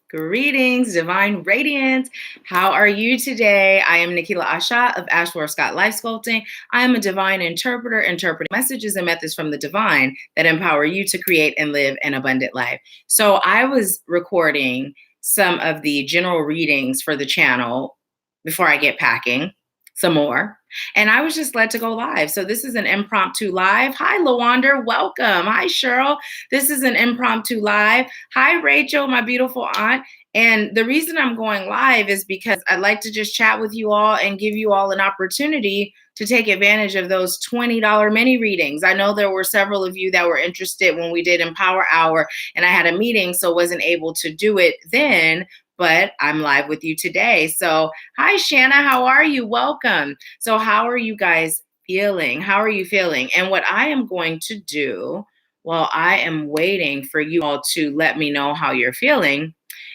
Greetings, Divine Radiance. How are you today? I am Nahkila Isha of Ashworth Life Sculpting. I am a divine interpreter, interpreting messages and methods from the divine that empower you to create and live an abundant life. So I was recording some of the general readings for the channel before I get packing some more. And I was just led to go live. So this is an impromptu live. Hi, Lawander. Welcome. Hi, Cheryl. This is an impromptu live. Hi, Rachel, my beautiful aunt. And the reason I'm going live is because I'd like to just chat with you all and give you all an opportunity to take advantage of those $20 mini readings. I know there were several of you that were interested when we did Empower Hour, and I had a meeting, so wasn't able to do it then, but I'm live with you today. So hi, Shanna, how are you? Welcome. So how are you guys feeling? How are you feeling? And what I am going to do while I am waiting for you all to let me know how you're feeling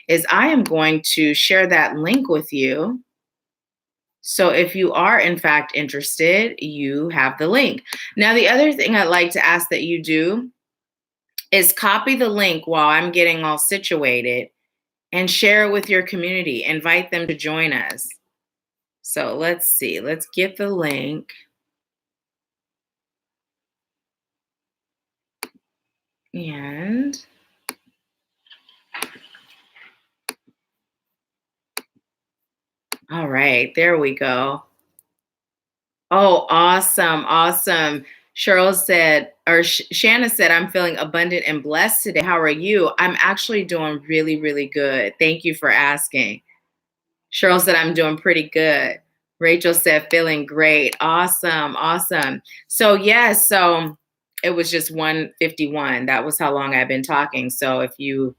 is I am going to share that link with you. So if you are in fact interested, you have the link. Now, the other thing I'd like to ask that you do is copy the link while I'm getting all situated and share it with your community. Invite them to join us. So let's see. Let's get the link. And all right, there we go. Oh, awesome. Awesome. Cheryl said, or Shanna said, I'm feeling abundant and blessed today. How are you? I'm actually doing really, really good. Thank you for asking. Cheryl said, I'm doing pretty good. Rachel said, feeling great. Awesome. Awesome. So, yes, so it was just 1:51. That was how long I've been talking. So if you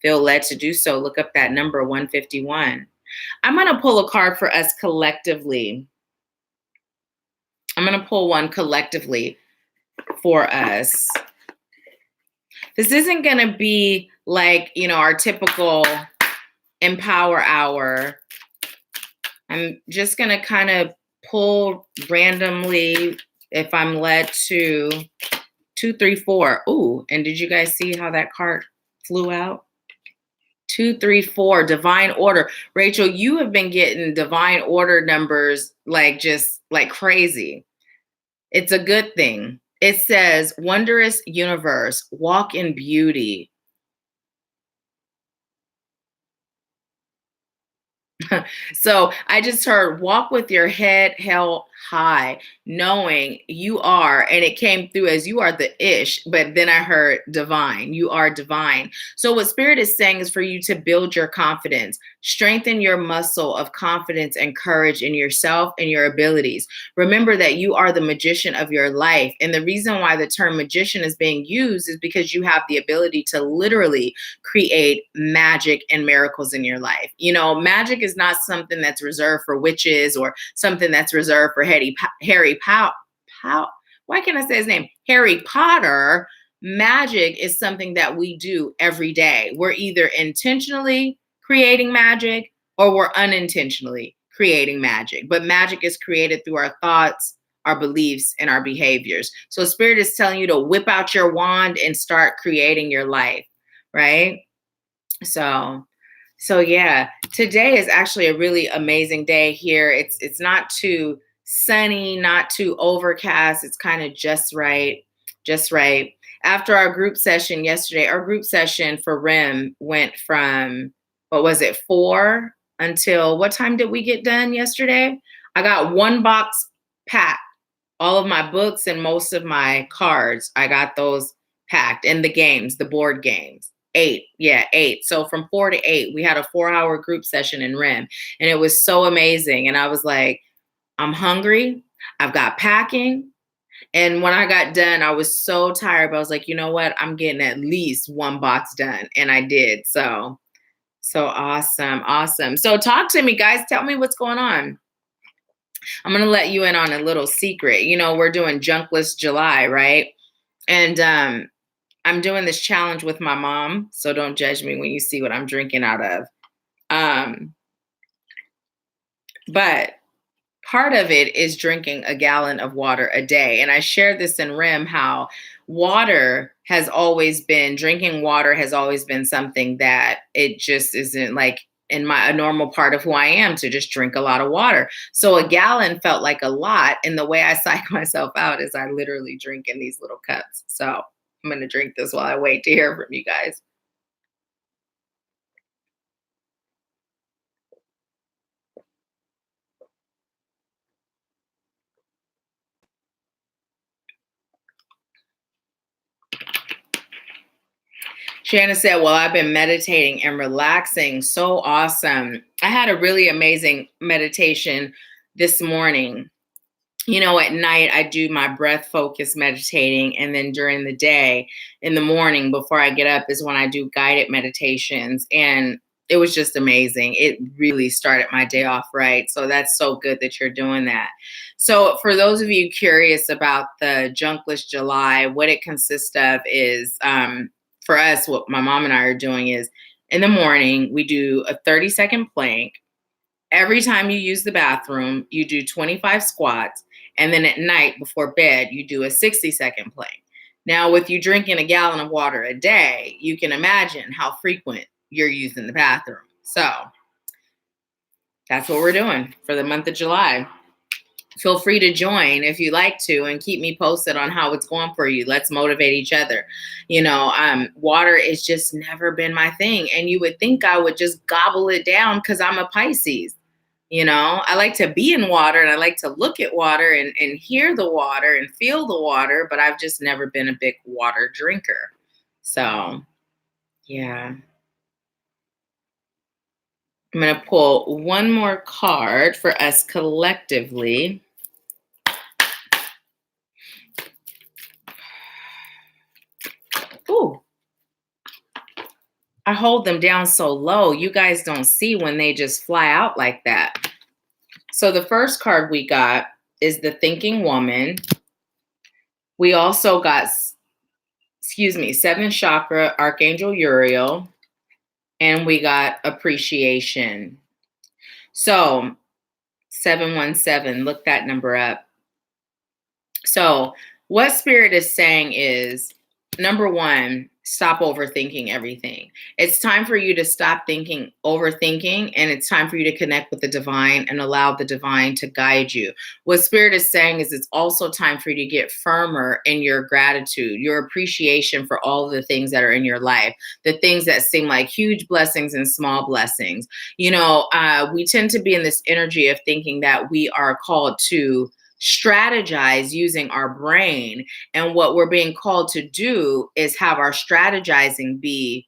feel led to do so, look up that number, 1:51. I'm going to pull a card for us collectively. I'm going to pull one collectively for us. This isn't going to be like, our typical Empower Hour. I'm just going to kind of pull randomly if I'm led to 2, 3, 4. Ooh, and did you guys see how that card flew out? 2, 3, 4, divine order. Rachel, you have been getting divine order numbers just like crazy. It's a good thing. It says, wondrous universe, walk in beauty. So I just heard walk with your head held high, knowing you are, and it came through as you are the ish, but then I heard divine. You are divine. So what Spirit is saying is for you to build your confidence, strengthen your muscle of confidence and courage in yourself and your abilities. Remember that you are the magician of your life. And the reason why the term magician is being used is because you have the ability to literally create magic and miracles in your life. Magic is not something that's reserved for witches or something that's reserved for Harry why can't I say his name? Harry Potter. Magic is something that we do every day. We're either intentionally creating magic or we're unintentionally creating magic. But magic is created through our thoughts, our beliefs, and our behaviors. So Spirit is telling you to whip out your wand and start creating your life, right? So yeah, today is actually a really amazing day here. It's not too sunny, not too overcast. It's kind of just right, just right. After our group session yesterday, our group session for REM went from, 4 until what time did we get done yesterday? I got one box packed. All of my books and most of my cards, I got those packed. And the games, the board games. 8. So from 4 to 8, we had a 4-hour group session in REM. And it was so amazing. And I was like, I'm hungry. I've got packing. And when I got done, I was so tired. But I was like, you know what? I'm getting at least one box done. And I did. So awesome. Awesome. So talk to me, guys. Tell me what's going on. I'm going to let you in on a little secret. We're doing Junkless July, right? And I'm doing this challenge with my mom, so don't judge me when you see what I'm drinking out of. But part of it is drinking a gallon of water a day. And I shared this in REM, how water has always been, drinking water has always been something that it just isn't like in a normal part of who I am to just drink a lot of water. So a gallon felt like a lot. And the way I psych myself out is I literally drink in these little cups. So I'm going to drink this while I wait to hear from you guys. Shanna said, well, I've been meditating and relaxing. So awesome. I had a really amazing meditation this morning. You know, at night, I do my breath focus meditating. And then during the day, in the morning, before I get up, is when I do guided meditations. And it was just amazing. It really started my day off right. So that's so good that you're doing that. So, for those of you curious about the Junkless July, what it consists of is for us, what my mom and I are doing is in the morning, we do a 30-second plank. Every time you use the bathroom, you do 25 squats. And then at night before bed, you do a 60-second plank. Now, with you drinking a gallon of water a day, you can imagine how frequent you're using the bathroom. So that's what we're doing for the month of July. Feel free to join if you like to and keep me posted on how it's going for you. Let's motivate each other. You know, water has just never been my thing. And you would think I would just gobble it down because I'm a Pisces. You know, I like to be in water and I like to look at water and hear the water and feel the water, but I've just never been a big water drinker. So, yeah. I'm going to pull one more card for us collectively. Ooh. I hold them down so low. You guys don't see when they just fly out like that. So the first card we got is the Thinking Woman. We also got, 7th chakra, Archangel Uriel. And we got Appreciation. So 717, look that number up. So what Spirit is saying is, number one, stop overthinking everything. It's time for you to stop overthinking, and it's time for you to connect with the divine and allow the divine to guide you. What Spirit is saying is it's also time for you to get firmer in your gratitude, your appreciation for all of the things that are in your life, the things that seem like huge blessings and small blessings. You know, we tend to be in this energy of thinking that we are called to strategize using our brain. And what we're being called to do is have our strategizing be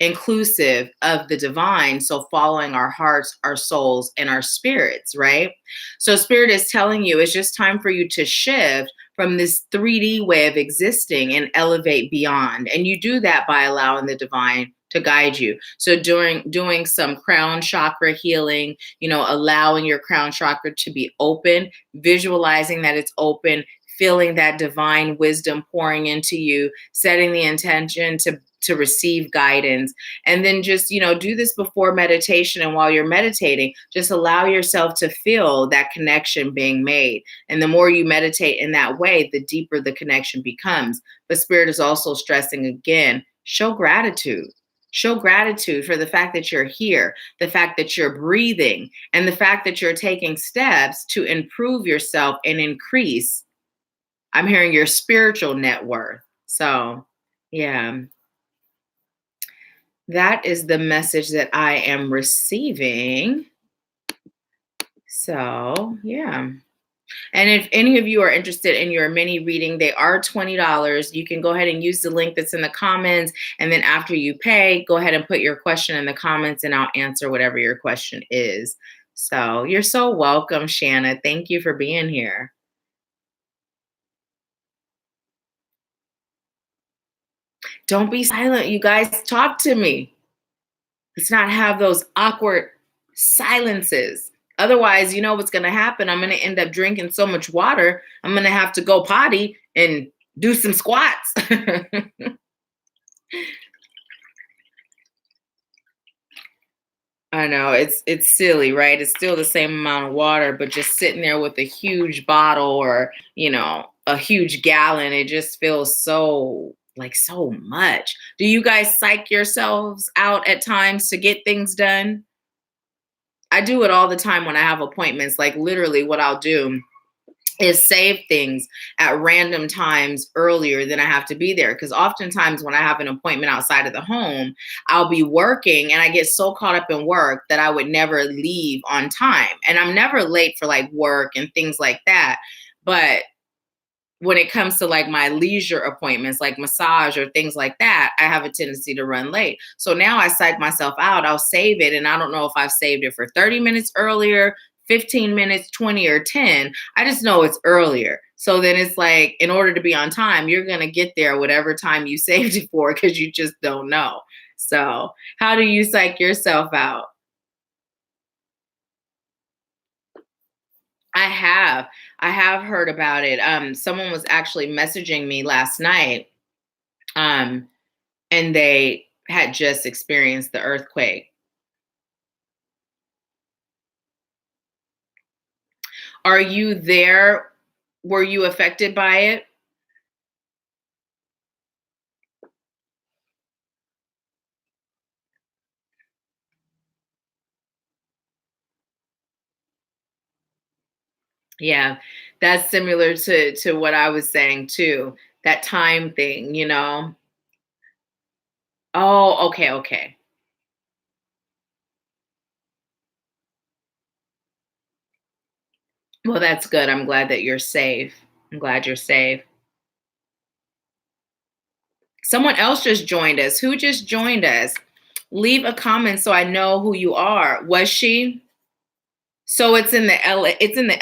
inclusive of the divine. So following our hearts, our souls, and our spirits, right? So Spirit is telling you it's just time for you to shift from this 3D way of existing and elevate beyond. And you do that by allowing the divine to guide you. So doing some crown chakra healing, you know, allowing your crown chakra to be open, visualizing that it's open, feeling that divine wisdom pouring into you, setting the intention to receive guidance. And then just, you know, do this before meditation. And while you're meditating, just allow yourself to feel that connection being made. And the more you meditate in that way, the deeper the connection becomes. But Spirit is also stressing again, show gratitude. Show gratitude for the fact that you're here, the fact that you're breathing, and the fact that you're taking steps to improve yourself and increase, I'm hearing, your spiritual net worth. So, yeah. That is the message that I am receiving. So, yeah. And if any of you are interested in your mini reading, they are $20. You can go ahead and use the link that's in the comments. And then after you pay, go ahead and put your question in the comments and I'll answer whatever your question is. So you're so welcome, Shanna. Thank you for being here. Don't be silent, you guys. Talk to me. Let's not have those awkward silences. Otherwise, you know what's going to happen? I'm going to end up drinking so much water, I'm going to have to go potty and do some squats. I know it's silly, right? It's still the same amount of water, but just sitting there with a huge bottle or, you know, a huge gallon, it just feels so like so much. Do you guys psych yourselves out at times to get things done? I do it all the time when I have appointments. Like literally what I'll do is save things at random times earlier than I have to be there. Because oftentimes when I have an appointment outside of the home, I'll be working and I get so caught up in work that I would never leave on time. And I'm never late for like work and things like that. But when it comes to like my leisure appointments, like massage or things like that, I have a tendency to run late. So now I psych myself out. I'll save it. And I don't know if I've saved it for 30 minutes earlier, 15 minutes, 20, or 10. I just know it's earlier. So then it's like, in order to be on time, you're going to get there whatever time you saved it for because you just don't know. So how do you psych yourself out? I have heard about it. Someone was actually messaging me last night, um, and they had just experienced the earthquake. Are you there? Were you affected by it? Yeah, that's similar to what I was saying too. That time thing, you know. Oh, okay, okay. Well, that's good. I'm glad that you're safe. I'm glad you're safe. Someone else just joined us. Who just joined us? Leave a comment so I know who you are. Was she? So it's in the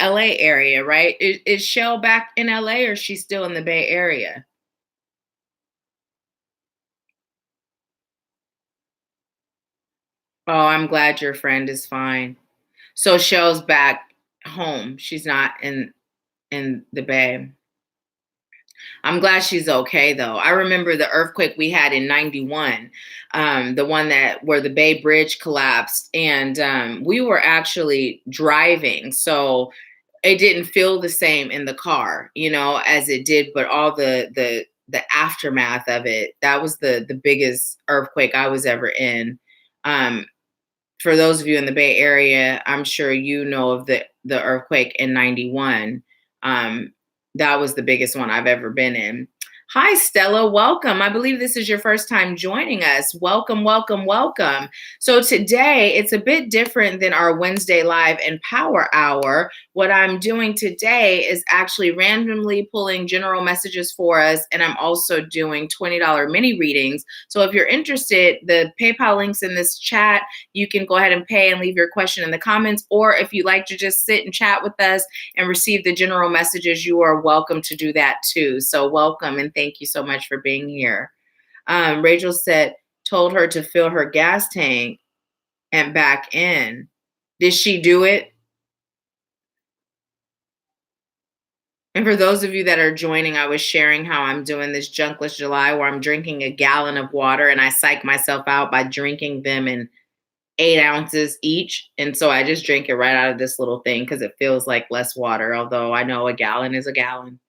LA area, right? Is Shell back in LA or is she still in the Bay Area? Oh, I'm glad your friend is fine. So Shell's back home. She's not in the Bay. I'm glad she's okay though. I remember the earthquake we had in '91, the one that where the Bay Bridge collapsed, and we were actually driving, so it didn't feel the same in the car, you know, as it did, but all the aftermath of it, that was the biggest earthquake I was ever in. Um, for those of you in the Bay Area, I'm sure you know of the earthquake in '91. Um, that was the biggest one I've ever been in. Hi, Stella. Welcome. I believe this is your first time joining us. Welcome, welcome, welcome. So today it's a bit different than our Wednesday Live and Power Hour. What I'm doing today is actually randomly pulling general messages for us, and I'm also doing $20 mini readings. So if you're interested, the PayPal link's in this chat. You can go ahead and pay and leave your question in the comments, or if you'd like to just sit and chat with us and receive the general messages, you are welcome to do that too. So welcome and thank you so much for being here. Rachel said, told her to fill her gas tank and back in. Did she do it? And for those of you that are joining, I was sharing how I'm doing this Junkless July where I'm drinking a gallon of water and I psych myself out by drinking them in 8 ounces each. And so I just drink it right out of this little thing because it feels like less water, although I know a gallon is a gallon.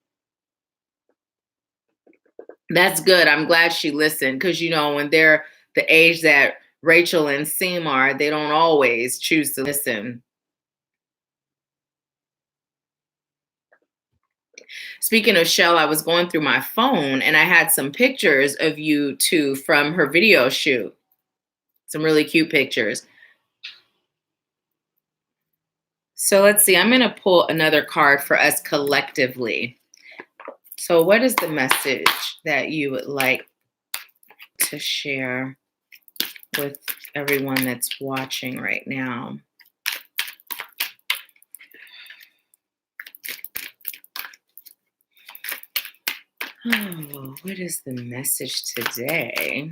That's good. I'm glad she listened because, you know, when they're the age that Rachel and Seem are, they don't always choose to listen. Speaking of Shell, I was going through my phone and I had some pictures of you two from her video shoot. Some really cute pictures. So let's see, I'm going to pull another card for us collectively. So, what is the message that you would like to share with everyone that's watching right now? Oh, what is the message today?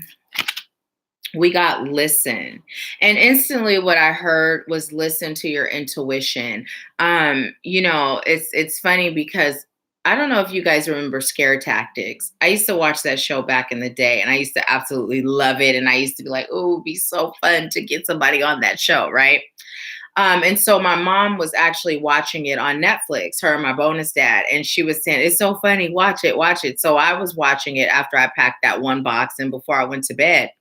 We got listen. And instantly what I heard was listen to your intuition. You know, it's funny because I don't know if you guys remember Scare Tactics. I used to watch that show back in the day and I used to absolutely love it. And I used to be like, oh, it'd be so fun to get somebody on that show, right? And so my mom was actually watching it on Netflix, her and my bonus dad, and she was saying, "It's so funny, watch it, watch it." So I was watching it after I packed that one box and before I went to bed.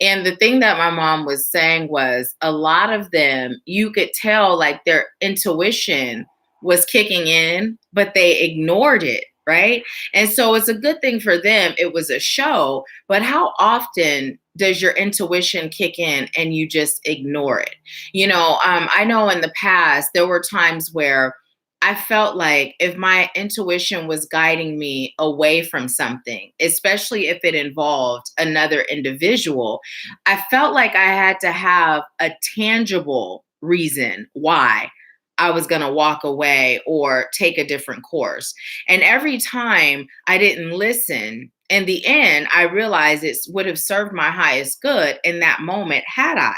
And the thing that my mom was saying was a lot of them, you could tell like their intuition was kicking in, but they ignored it. Right. And so it's a good thing for them. It was a show, but how often does your intuition kick in and you just ignore it? I know in the past there were times where I felt like if my intuition was guiding me away from something, especially if it involved another individual, I felt like I had to have a tangible reason why I was going to walk away or take a different course. And every time I didn't listen, in the end, I realized it would have served my highest good in that moment had I.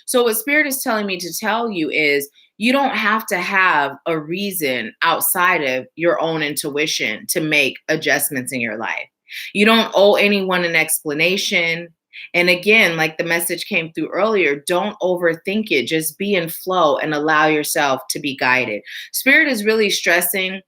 So, what Spirit is telling me to tell you is you don't have to have a reason outside of your own intuition to make adjustments in your life. You don't owe anyone an explanation. And again, like the message came through earlier, don't overthink it. Just be in flow and allow yourself to be guided. Spirit is really stressing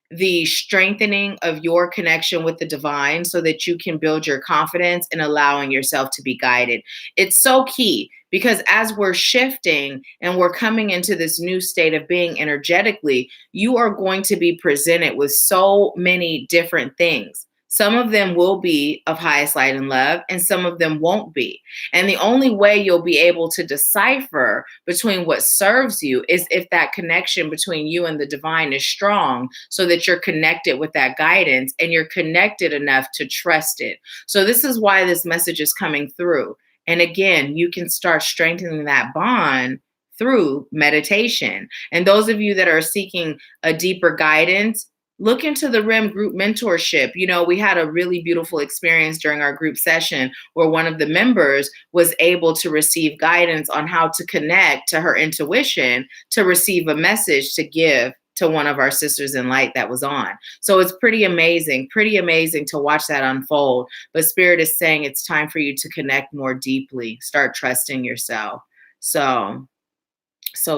the strengthening of your connection with the divine so that you can build your confidence in allowing yourself to be guided. It's so key because as we're shifting and we're coming into this new state of being energetically, you are going to be presented with so many different things. Some of them will be of highest light and love, and some of them won't be. And the only way you'll be able to decipher between what serves you is if that connection between you and the divine is strong, so that you're connected with that guidance and you're connected enough to trust it. So, this is why this message is coming through. And again, you can start strengthening that bond through meditation. And those of you that are seeking a deeper guidance, look into the RIM group mentorship. We had a really beautiful experience during our group session where one of the members was able to receive guidance on how to connect to her intuition to receive a message to give to one of our sisters in light that was on. So it's pretty amazing to watch that unfold. But Spirit is saying it's time for you to connect more deeply, start trusting yourself. So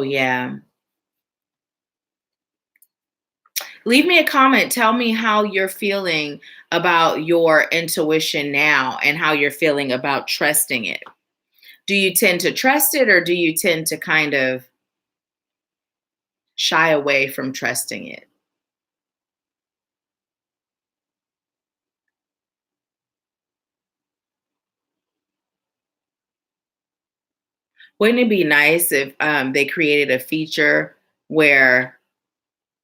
yeah. Leave me a comment. Tell me how you're feeling about your intuition now and how you're feeling about trusting it. Do you tend to trust it or do you tend to kind of shy away from trusting it? Wouldn't it be nice if they created a feature where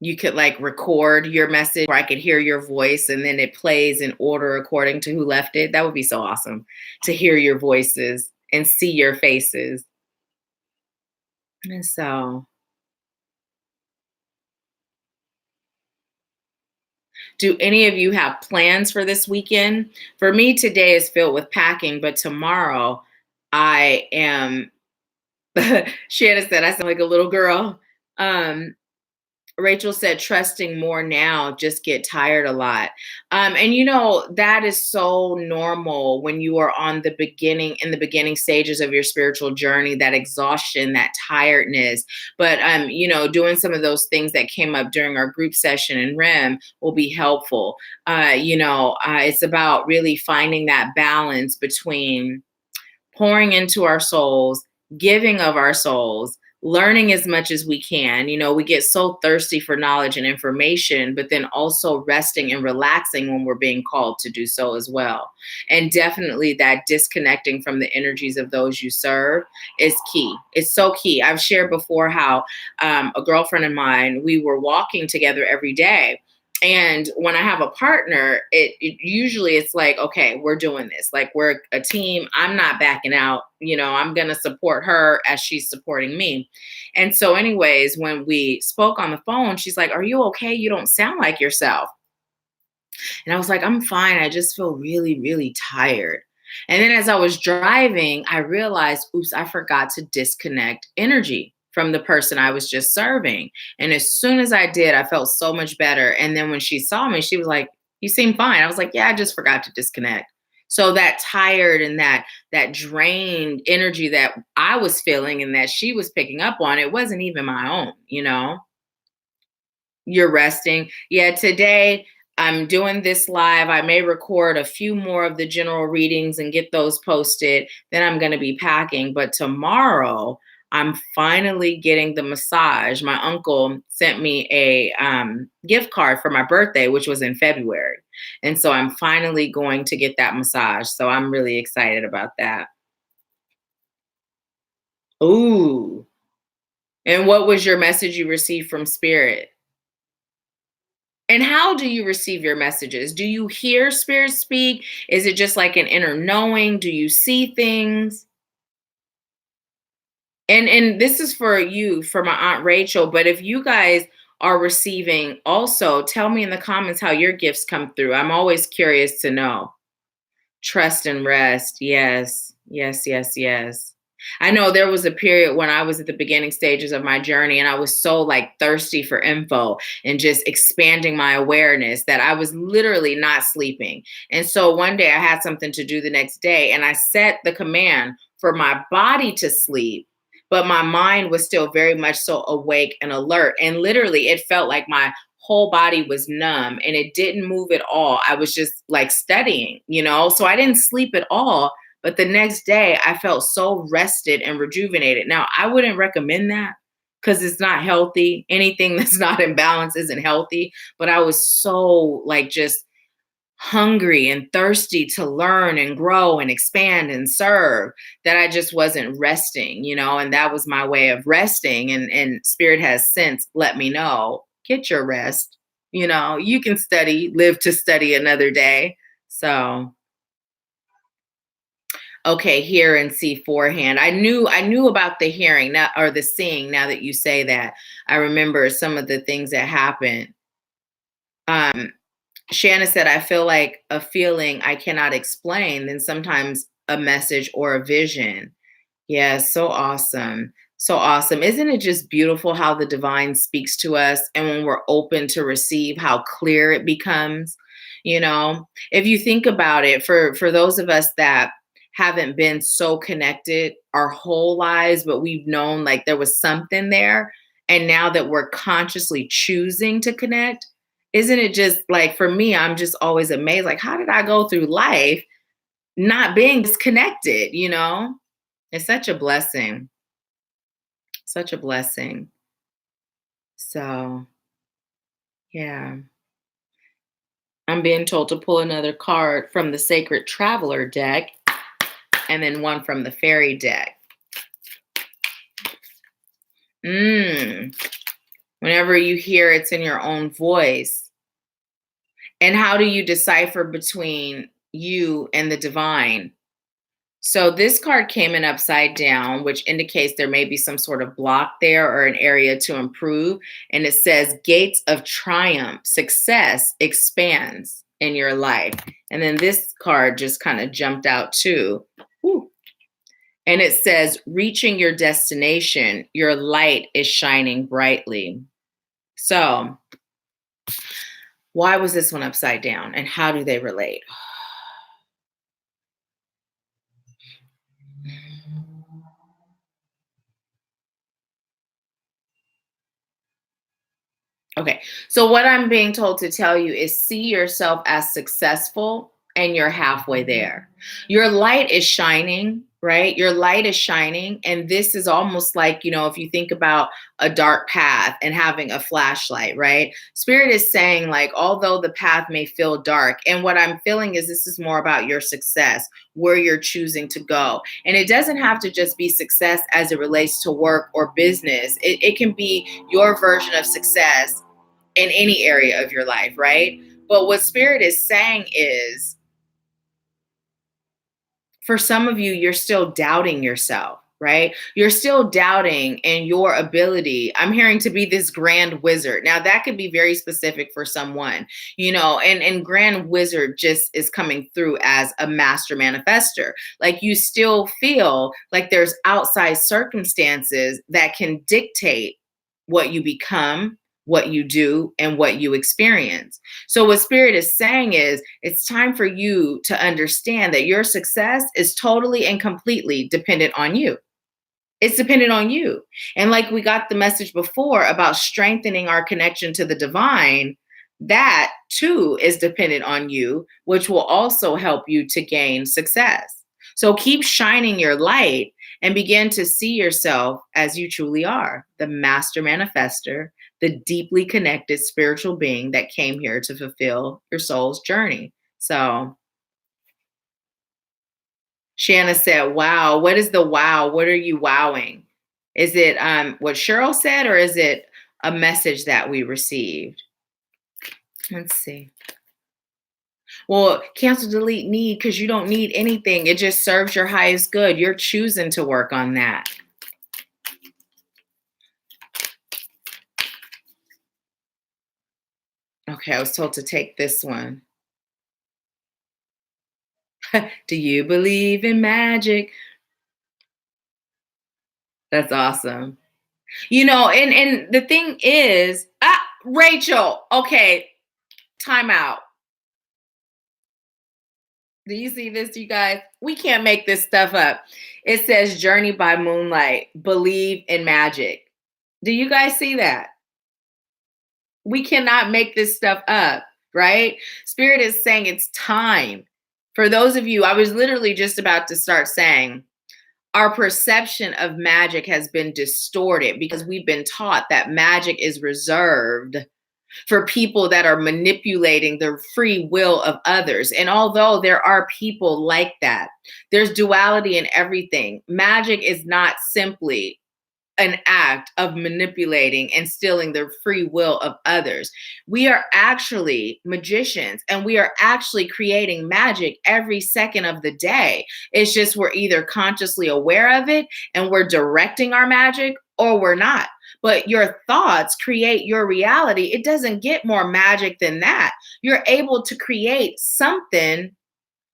you could like record your message where I could hear your voice and then it plays in order according to who left it? That would be so awesome to hear your voices and see your faces. And so, do any of you have plans for this weekend? For me, today is filled with packing, but tomorrow I am, Shannon said, I sound like a little girl. Um, Rachel said, trusting more now, just get tired a lot. And that is so normal when you are in the beginning stages of your spiritual journey, that exhaustion, that tiredness. But, doing some of those things that came up during our group session in REM will be helpful. It's about really finding that balance between pouring into our souls, giving of our souls, learning as much as we can. We get so thirsty for knowledge and information, but then also resting and relaxing when we're being called to do so as well. And definitely that disconnecting from the energies of those you serve is key. It's so key. I've shared before how a girlfriend of mine, we were walking together every day. And when I have a partner, it usually it's like, okay, we're doing this. Like we're a team. I'm not backing out. I'm going to support her as she's supporting me. And so anyways, when we spoke on the phone, she's like, are you okay? You don't sound like yourself. And I was like, I'm fine. I just feel really, really tired. And then as I was driving, I realized, oops, I forgot to disconnect energy from the person I was just serving. And as soon as I did, I felt so much better. And then when she saw me, she was like, you seem fine. I was like, yeah, I just forgot to disconnect. So that tired and that drained energy that I was feeling and that she was picking up on, it wasn't even my own, you know? You're resting. Yeah, today I'm doing this live. I may record a few more of the general readings and get those posted. Then I'm going to be packing. But tomorrow, I'm finally getting the massage. My uncle sent me a gift card for my birthday, which was in February. And so I'm finally going to get that massage. So I'm really excited about that. Ooh. And what was your message you received from Spirit? And how do you receive your messages? Do you hear spirit speak? Is it just like an inner knowing? Do you see things? And this is for you, for my Aunt Rachel, but if you guys are receiving also, tell me in the comments how your gifts come through. I'm always curious to know. Trust and rest. Yes. Yes, yes, yes. I know there was a period when I was at the beginning stages of my journey and I was so like thirsty for info and just expanding my awareness that I was literally not sleeping. And so one day I had something to do the next day and I set the command for my body to sleep, but my mind was still very much so awake and alert. And literally it felt like my whole body was numb and it didn't move at all. I was just like studying, you know? So I didn't sleep at all. But the next day I felt so rested and rejuvenated. Now, I wouldn't recommend that because it's not healthy. Anything that's not in balance isn't healthy. But I was so like just hungry and thirsty to learn and grow and expand and serve that I just wasn't resting, you know, and that was my way of resting. And Spirit has since let me know, get your rest. You know, you can study, live to study another day. So okay, hear and see forehand. I knew about the hearing now or the seeing now that you say that. I remember some of the things that happened. Um Shanna said, I feel like a feeling I cannot explain, then sometimes a message or a vision. Yeah, so awesome. So awesome. Isn't it just beautiful how the divine speaks to us and when we're open to receive how clear it becomes? You know, if you think about it, for those of us that haven't been so connected our whole lives, but we've known like there was something there, and now that we're consciously choosing to connect, isn't it just like for me, I'm just always amazed. Like, how did I go through life not being disconnected, you know? It's such a blessing. Such a blessing. So, yeah. I'm being told to pull another card from the Sacred Traveler deck and then one from the Fairy deck. Whenever you hear it's in your own voice. And how do you decipher between you and the divine? So this card came in upside down, which indicates there may be some sort of block there or an area to improve. And it says gates of triumph, success expands in your life. And then this card just kind of jumped out too. Woo. And it says reaching your destination, your light is shining brightly. So why was this one upside down and how do they relate? Okay. So what I'm being told to tell you is see yourself as successful and you're halfway there. Your light is shining, right? Your light is shining. And this is almost like, you know, if you think about a dark path and having a flashlight, right? Spirit is saying, like, although the path may feel dark, and what I'm feeling is this is more about your success, where you're choosing to go. And it doesn't have to just be success as it relates to work or business, it can be your version of success in any area of your life, right? But what Spirit is saying is for some of you, you're still doubting yourself, right? You're still doubting in your ability. I'm hearing to be this grand wizard. Now, that could be very specific for someone, you know, and grand wizard just is coming through as a master manifester. Like you still feel like there's outside circumstances that can dictate what you become, what you do and what you experience. So what Spirit is saying is it's time for you to understand that your success is totally and completely dependent on you. It's dependent on you. And like we got the message before about strengthening our connection to the divine, that too is dependent on you, which will also help you to gain success. So keep shining your light and begin to see yourself as you truly are, the master manifester, the deeply connected spiritual being that came here to fulfill your soul's journey. So Shanna said, wow, what is the wow? What are you wowing? Is it what Cheryl said, or is it a message that we received? Let's see. Well, cancel, delete, need, because you don't need anything. It just serves your highest good. You're choosing to work on that. Okay, I was told to take this one. Do you believe in magic? That's awesome. You know, and the thing is, Rachel, okay, time out. Do you see this, you guys? We can't make this stuff up. It says Journey by Moonlight, believe in magic. Do you guys see that? We cannot make this stuff up, right? Spirit is saying it's time. For those of you, I was literally just about to start saying, our perception of magic has been distorted because we've been taught that magic is reserved for people that are manipulating the free will of others. And although there are people like that, there's duality in everything. Magic is not simply an act of manipulating and stealing the free will of others. We are actually magicians, and we are actually creating magic every second of the day. It's just we're either consciously aware of it and we're directing our magic, or we're not. But your thoughts create your reality. It doesn't get more magic than that. You're able to create something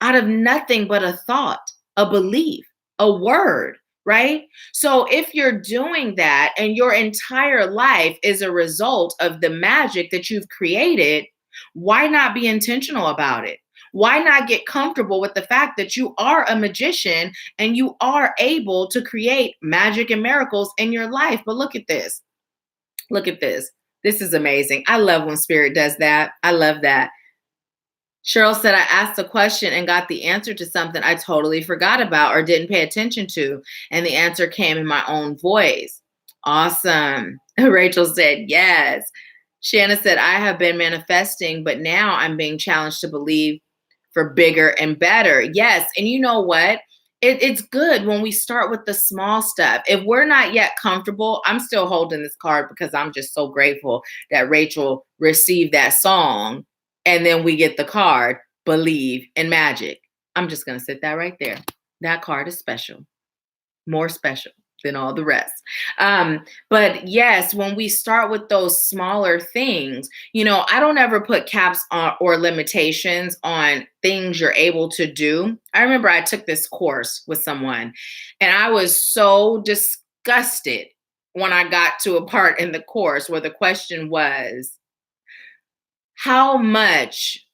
out of nothing but a thought, a belief, a word, right? So if you're doing that and your entire life is a result of the magic that you've created, why not be intentional about it? Why not get comfortable with the fact that you are a magician and you are able to create magic and miracles in your life? But look at this. Look at this. This is amazing. I love when Spirit does that. I love that. Cheryl said, I asked a question and got the answer to something I totally forgot about or didn't pay attention to. And the answer came in my own voice. Awesome. Rachel said, yes. Shanna said, I have been manifesting, but now I'm being challenged to believe for bigger and better. Yes. And you know what? It's good when we start with the small stuff. If we're not yet comfortable, I'm still holding this card because I'm just so grateful that Rachel received that song. And then we get the card, believe in magic. I'm just going to sit that right there. That card is special, more special than all the rest. But yes, when we start with those smaller things, you know, I don't ever put caps on or limitations on things you're able to do. I remember I took this course with someone and I was so disgusted when I got to a part in the course where the question was, how much,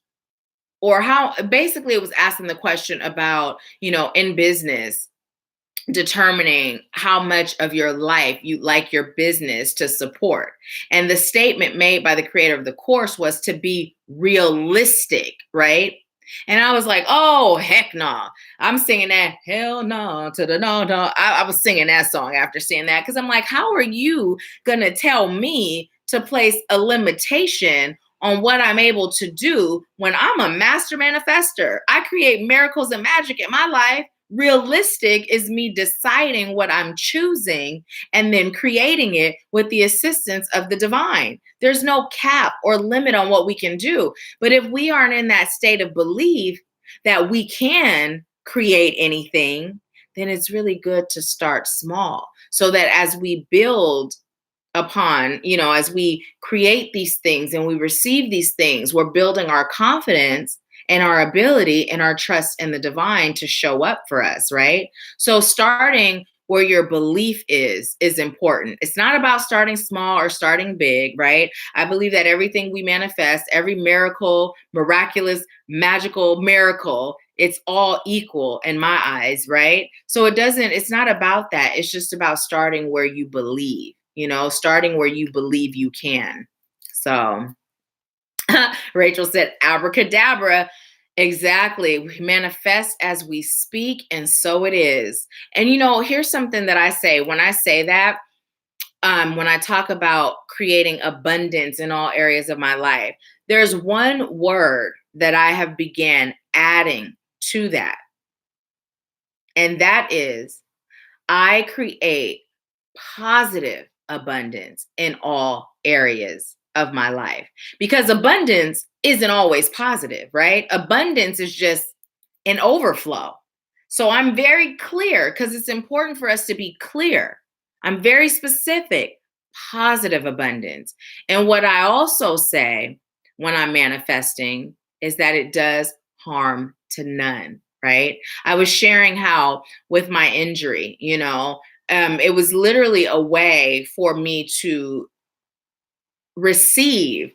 or how, basically it was asking the question about, you know, in business, determining how much of your life you'd like your business to support. And the statement made by the creator of the course was to be realistic, right? And I was like, oh, heck no. Nah. I'm singing that hell no to the no. I was singing that song after seeing that because I'm like, how are you going to tell me to place a limitation on what I'm able to do when I'm a master manifester? I create miracles and magic in my life. Realistic is me deciding what I'm choosing and then creating it with the assistance of the divine. There's no cap or limit on what we can do. But if we aren't in that state of belief that we can create anything, then it's really good to start small so that as we build upon, you know, as we create these things and we receive these things, we're building our confidence and our ability and our trust in the divine to show up for us, right? So starting where your belief is important. It's not about starting small or starting big, right? I believe that everything we manifest, every miracle, miraculous, magical miracle, it's all equal in my eyes, right? So it's not about that. It's just about starting where you believe, starting where you believe you can. So Rachel said, abracadabra. Exactly. We manifest as we speak, and so it is. And here's something that I say when I say that, when I talk about creating abundance in all areas of my life, there's one word that I have began adding to that. And that is, I create positive abundance in all areas of my life, because abundance isn't always positive, right? Abundance is just an overflow. So I'm very clear, because it's important for us to be clear. I'm very specific, positive abundance. And what I also say when I'm manifesting is that it does harm to none, right? I was sharing how with my injury, it was literally a way for me to receive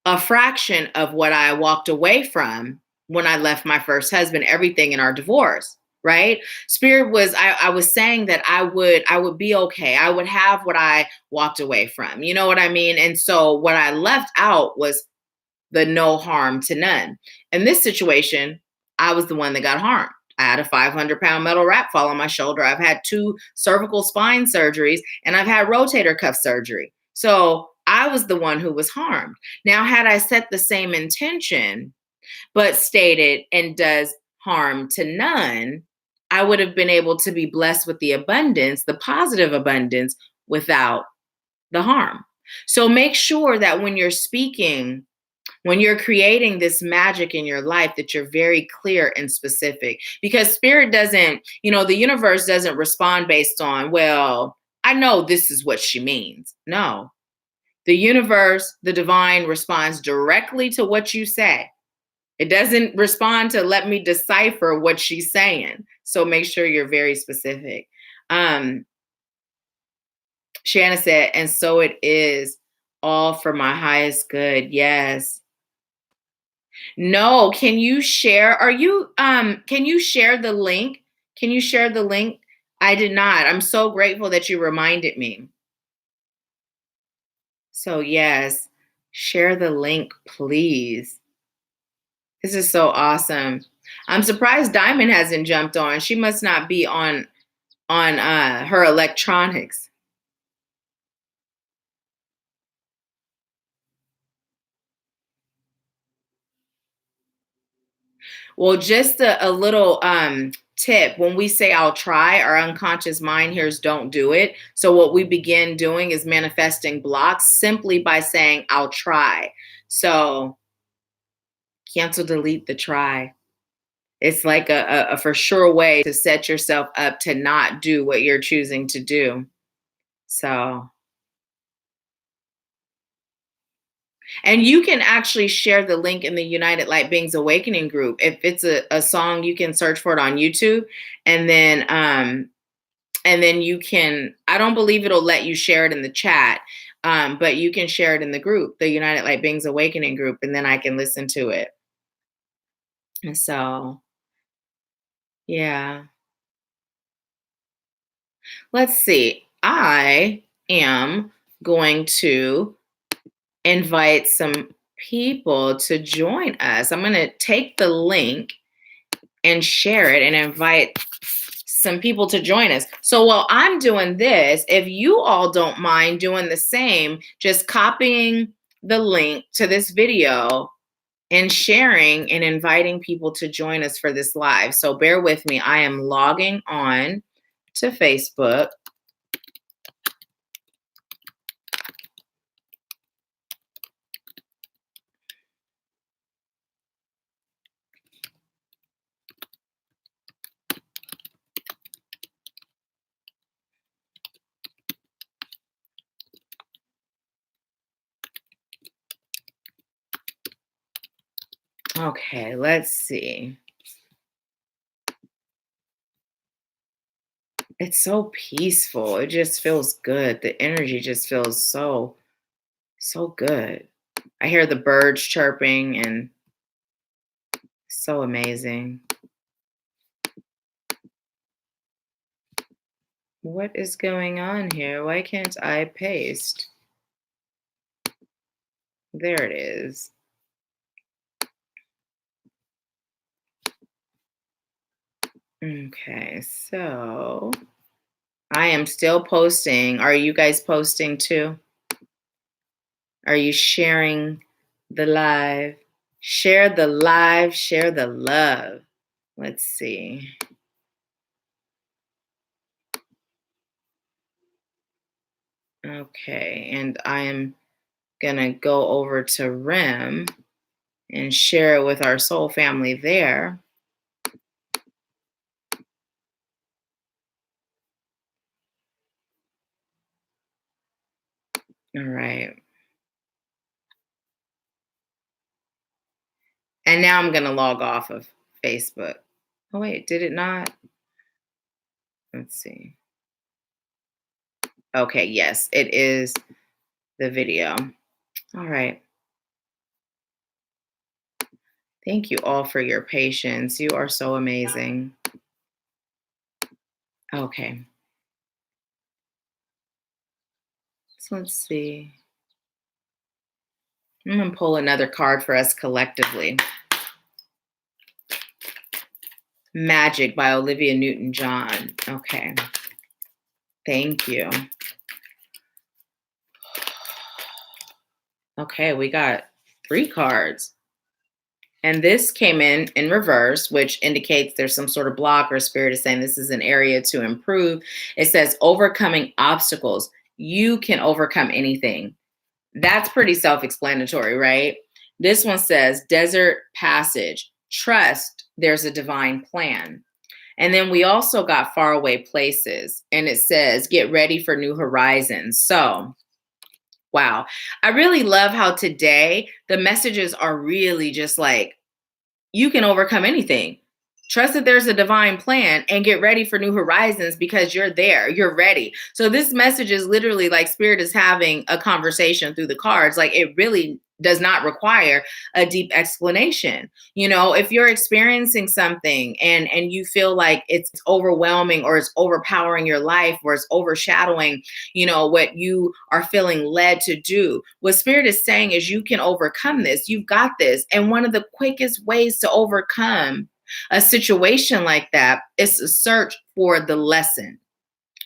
a fraction of what I walked away from when I left my first husband, everything in our divorce, right? Spirit was, I was saying that I would be okay. I would have what I walked away from. You know what I mean? And so what I left out was the no harm to none. In this situation, I was the one that got harmed. I had a 500-pound metal wrap fall on my shoulder. I've had 2 cervical spine surgeries, and I've had rotator cuff surgery. So I was the one who was harmed. Now, had I set the same intention, but stated and does harm to none, I would have been able to be blessed with the abundance, the positive abundance, without the harm. So make sure that when you're speaking, when you're creating this magic in your life, that you're very clear and specific, because spirit doesn't, the universe doesn't respond based on, well, I know this is what she means. No, the universe, the divine, responds directly to what you say. It doesn't respond to let me decipher what she's saying. So make sure you're very specific. Shanna said, and so it is, all for my highest good. Yes. No, can you share? Can you share the link? Can you share the link? I did not. I'm so grateful that you reminded me. So yes, share the link, please. This is so awesome. I'm surprised Diamond hasn't jumped on. She must not be on her electronics. Well, just a little tip. When we say I'll try, our unconscious mind hears don't do it. So what we begin doing is manifesting blocks simply by saying I'll try. So cancel, delete the try. It's like a for sure way to set yourself up to not do what you're choosing to do. So, and you can actually share the link in the United Light Beings Awakening group. If it's a song, you can search for it on YouTube, and then you can, I don't believe it'll let you share it in the chat, but you can share it in the group, the United Light Beings Awakening group, and then I can listen to it. And so, yeah. Let's see. I am going to invite some people to join us. I'm going to take the link and share it and invite some people to join us. So while I'm doing this, if you all don't mind doing the same, just copying the link to this video and sharing and inviting people to join us for this live. So bear with me. I am logging on to Facebook. Okay, let's see. It's so peaceful. It just feels good. The energy just feels so good. I hear the birds chirping and so amazing. What is going on here? Why can't I paste? There it is. Okay, so I am still posting. Are you guys posting too? Are you sharing the live? Share the live, share the love. Let's see. Okay, and I am gonna go over to REM and share it with our soul family there. All right. And now I'm gonna log off of Facebook. Oh wait, did it not? Let's see. Okay, yes, it is the video. All right. Thank you all for your patience. You are so amazing. Okay. So let's see. I'm going to pull another card for us collectively. Magic by Olivia Newton-John. Okay. Thank you. Okay, we got 3 cards. And this came in reverse, which indicates there's some sort of block, or spirit is saying this is an area to improve. It says overcoming obstacles. You can overcome anything. That's pretty self-explanatory, right? This one says desert passage. Trust there's a divine plan. And then we also got faraway places. And it says get ready for new horizons. So wow. I really love how today the messages are really just like, you can overcome anything. Trust that there's a divine plan and get ready for new horizons because you're there. You're ready. So this message is literally like spirit is having a conversation through the cards. Like it really does not require a deep explanation. You know, if you're experiencing something and you feel like it's overwhelming or it's overpowering your life or it's overshadowing, you know, what you are feeling led to do, what spirit is saying is you can overcome this. You've got this. And one of the quickest ways to overcome a situation like that is to search for the lesson.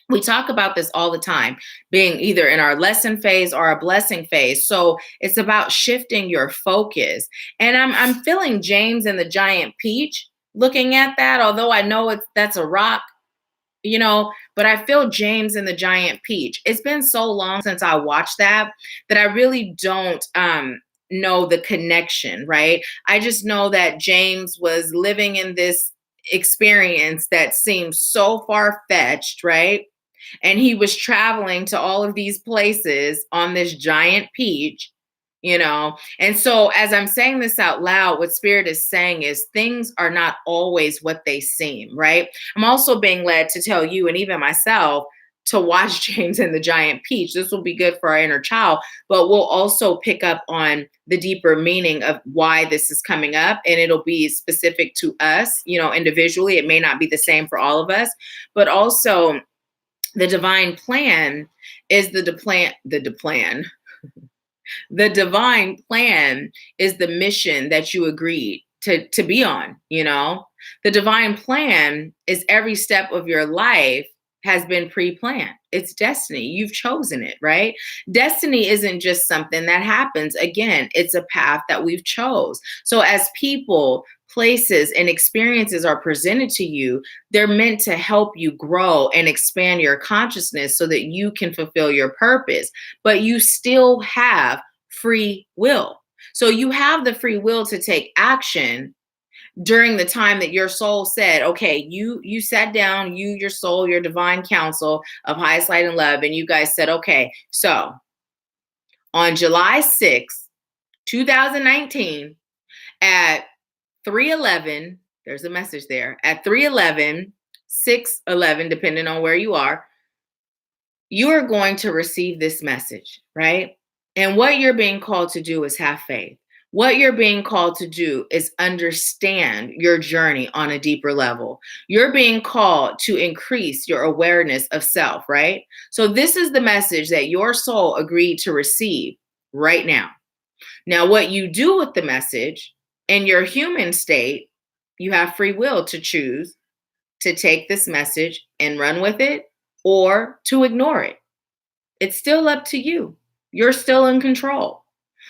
We talk about this all the time, being either in our lesson phase or our blessing phase. So it's about shifting your focus. And I'm feeling James and the Giant Peach looking at that, although I know that's a rock, you know, but I feel James and the Giant Peach. It's been so long since I watched that I really don't know the connection, right? I just know that James was living in this experience that seemed so far-fetched, right? And he was traveling to all of these places on this giant peach, you know. And so as I'm saying this out loud, what spirit is saying is things are not always what they seem, right? I'm also being led to tell you and even myself to watch James and the Giant Peach. This will be good for our inner child, but we'll also pick up on the deeper meaning of why this is coming up, and it'll be specific to us, you know, individually. It may not be the same for all of us, but also the divine plan is the divine plan is the mission that you agreed to be on, you know? The divine plan is every step of your life has been pre-planned. It's destiny. You've chosen it, right? Destiny isn't just something that happens. Again, it's a path that we've chose. So as people, places, and experiences are presented to you, they're meant to help you grow and expand your consciousness so that you can fulfill your purpose. But you still have free will. So you have the free will to take action during the time that your soul said, okay, you sat down, you, your soul, your divine council of highest light and love, and you guys said, okay, so on July 6th, 2019 at 3:11, there's a message there, at 3:11 6, 11, depending on where you are, you are going to receive this message, right? And what you're being called to do is have faith. What you're being called to do is understand your journey on a deeper level. You're being called to increase your awareness of self, right? So, this is the message that your soul agreed to receive right now. Now, what you do with the message in your human state, you have free will to choose to take this message and run with it or to ignore it. It's still up to you. You're still in control.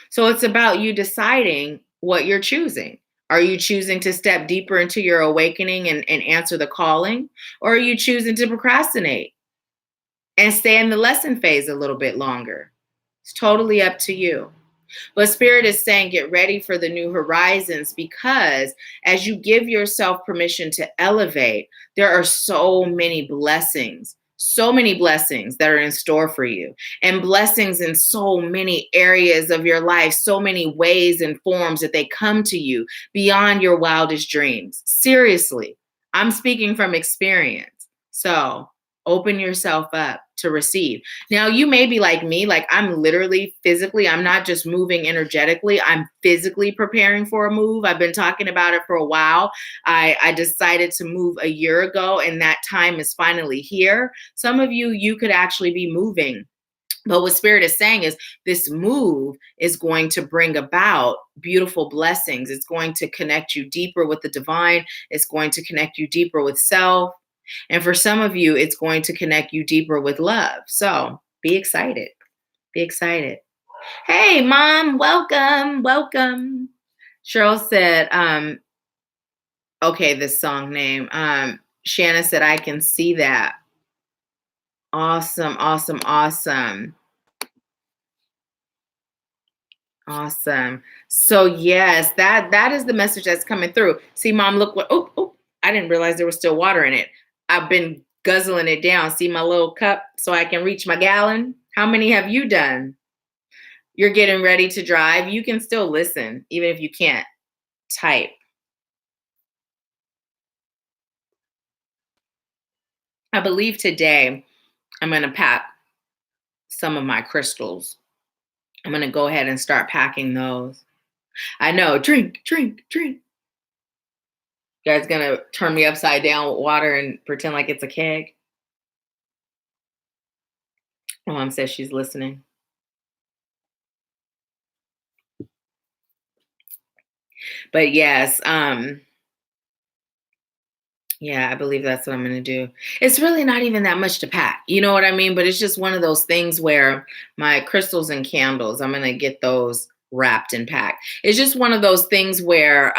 So it's about you deciding what you're choosing. Are you choosing to step deeper into your awakening and answer the calling? Or are you choosing to procrastinate and stay in the lesson phase a little bit longer? It's totally up to you. But Spirit is saying, get ready for the new horizons, because as you give yourself permission to elevate, there are so many blessings that are in store for you, and blessings in so many areas of your life, so many ways and forms that they come to you beyond your wildest dreams. Seriously, I'm speaking from experience. So open yourself up to receive. Now, you may be like me, like I'm literally physically, I'm not just moving energetically, I'm physically preparing for a move. I've been talking about it for a while. I decided to move a year ago, and that time is finally here. Some of you could actually be moving. But what Spirit is saying is this move is going to bring about beautiful blessings. It's going to connect you deeper with the divine. It's going to connect you deeper with self. And for some of you, it's going to connect you deeper with love. So be excited. Be excited. Hey, Mom, welcome. Welcome. Cheryl said, okay, this song name. Shanna said, I can see that. Awesome, awesome, awesome. Awesome. So yes, that is the message that's coming through. See, Mom, look what, I didn't realize there was still water in it. I've been guzzling it down. See my little cup so I can reach my gallon? How many have you done? You're getting ready to drive. You can still listen, even if you can't type. I believe today I'm going to pack some of my crystals. I'm going to go ahead and start packing those. I know, drink, drink, drink. You guys going to turn me upside down with water and pretend like it's a keg? My mom says she's listening. But yes, yeah, I believe that's what I'm going to do. It's really not even that much to pack. You know what I mean? But it's just one of those things where my crystals and candles, I'm going to get those wrapped and packed. It's just one of those things where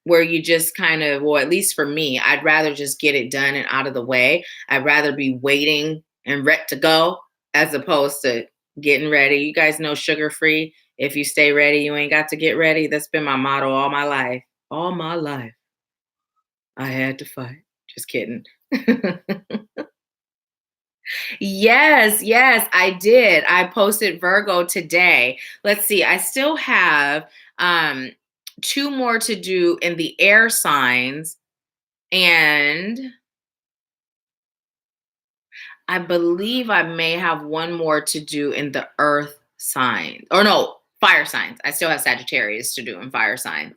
you just kind of, well, at least for me, I'd rather just get it done and out of the way. I'd rather be waiting and ready to go as opposed to getting ready. You guys know sugar free. If you stay ready, you ain't got to get ready. That's been my motto all my life. All my life. I had to fight. Just kidding. Yes, yes, I did. I posted Virgo today. Let's see. I still have 2 more to do in the air signs, and I believe I may have 1 more to do in the earth signs. Or no, fire signs. I still have Sagittarius to do in fire signs.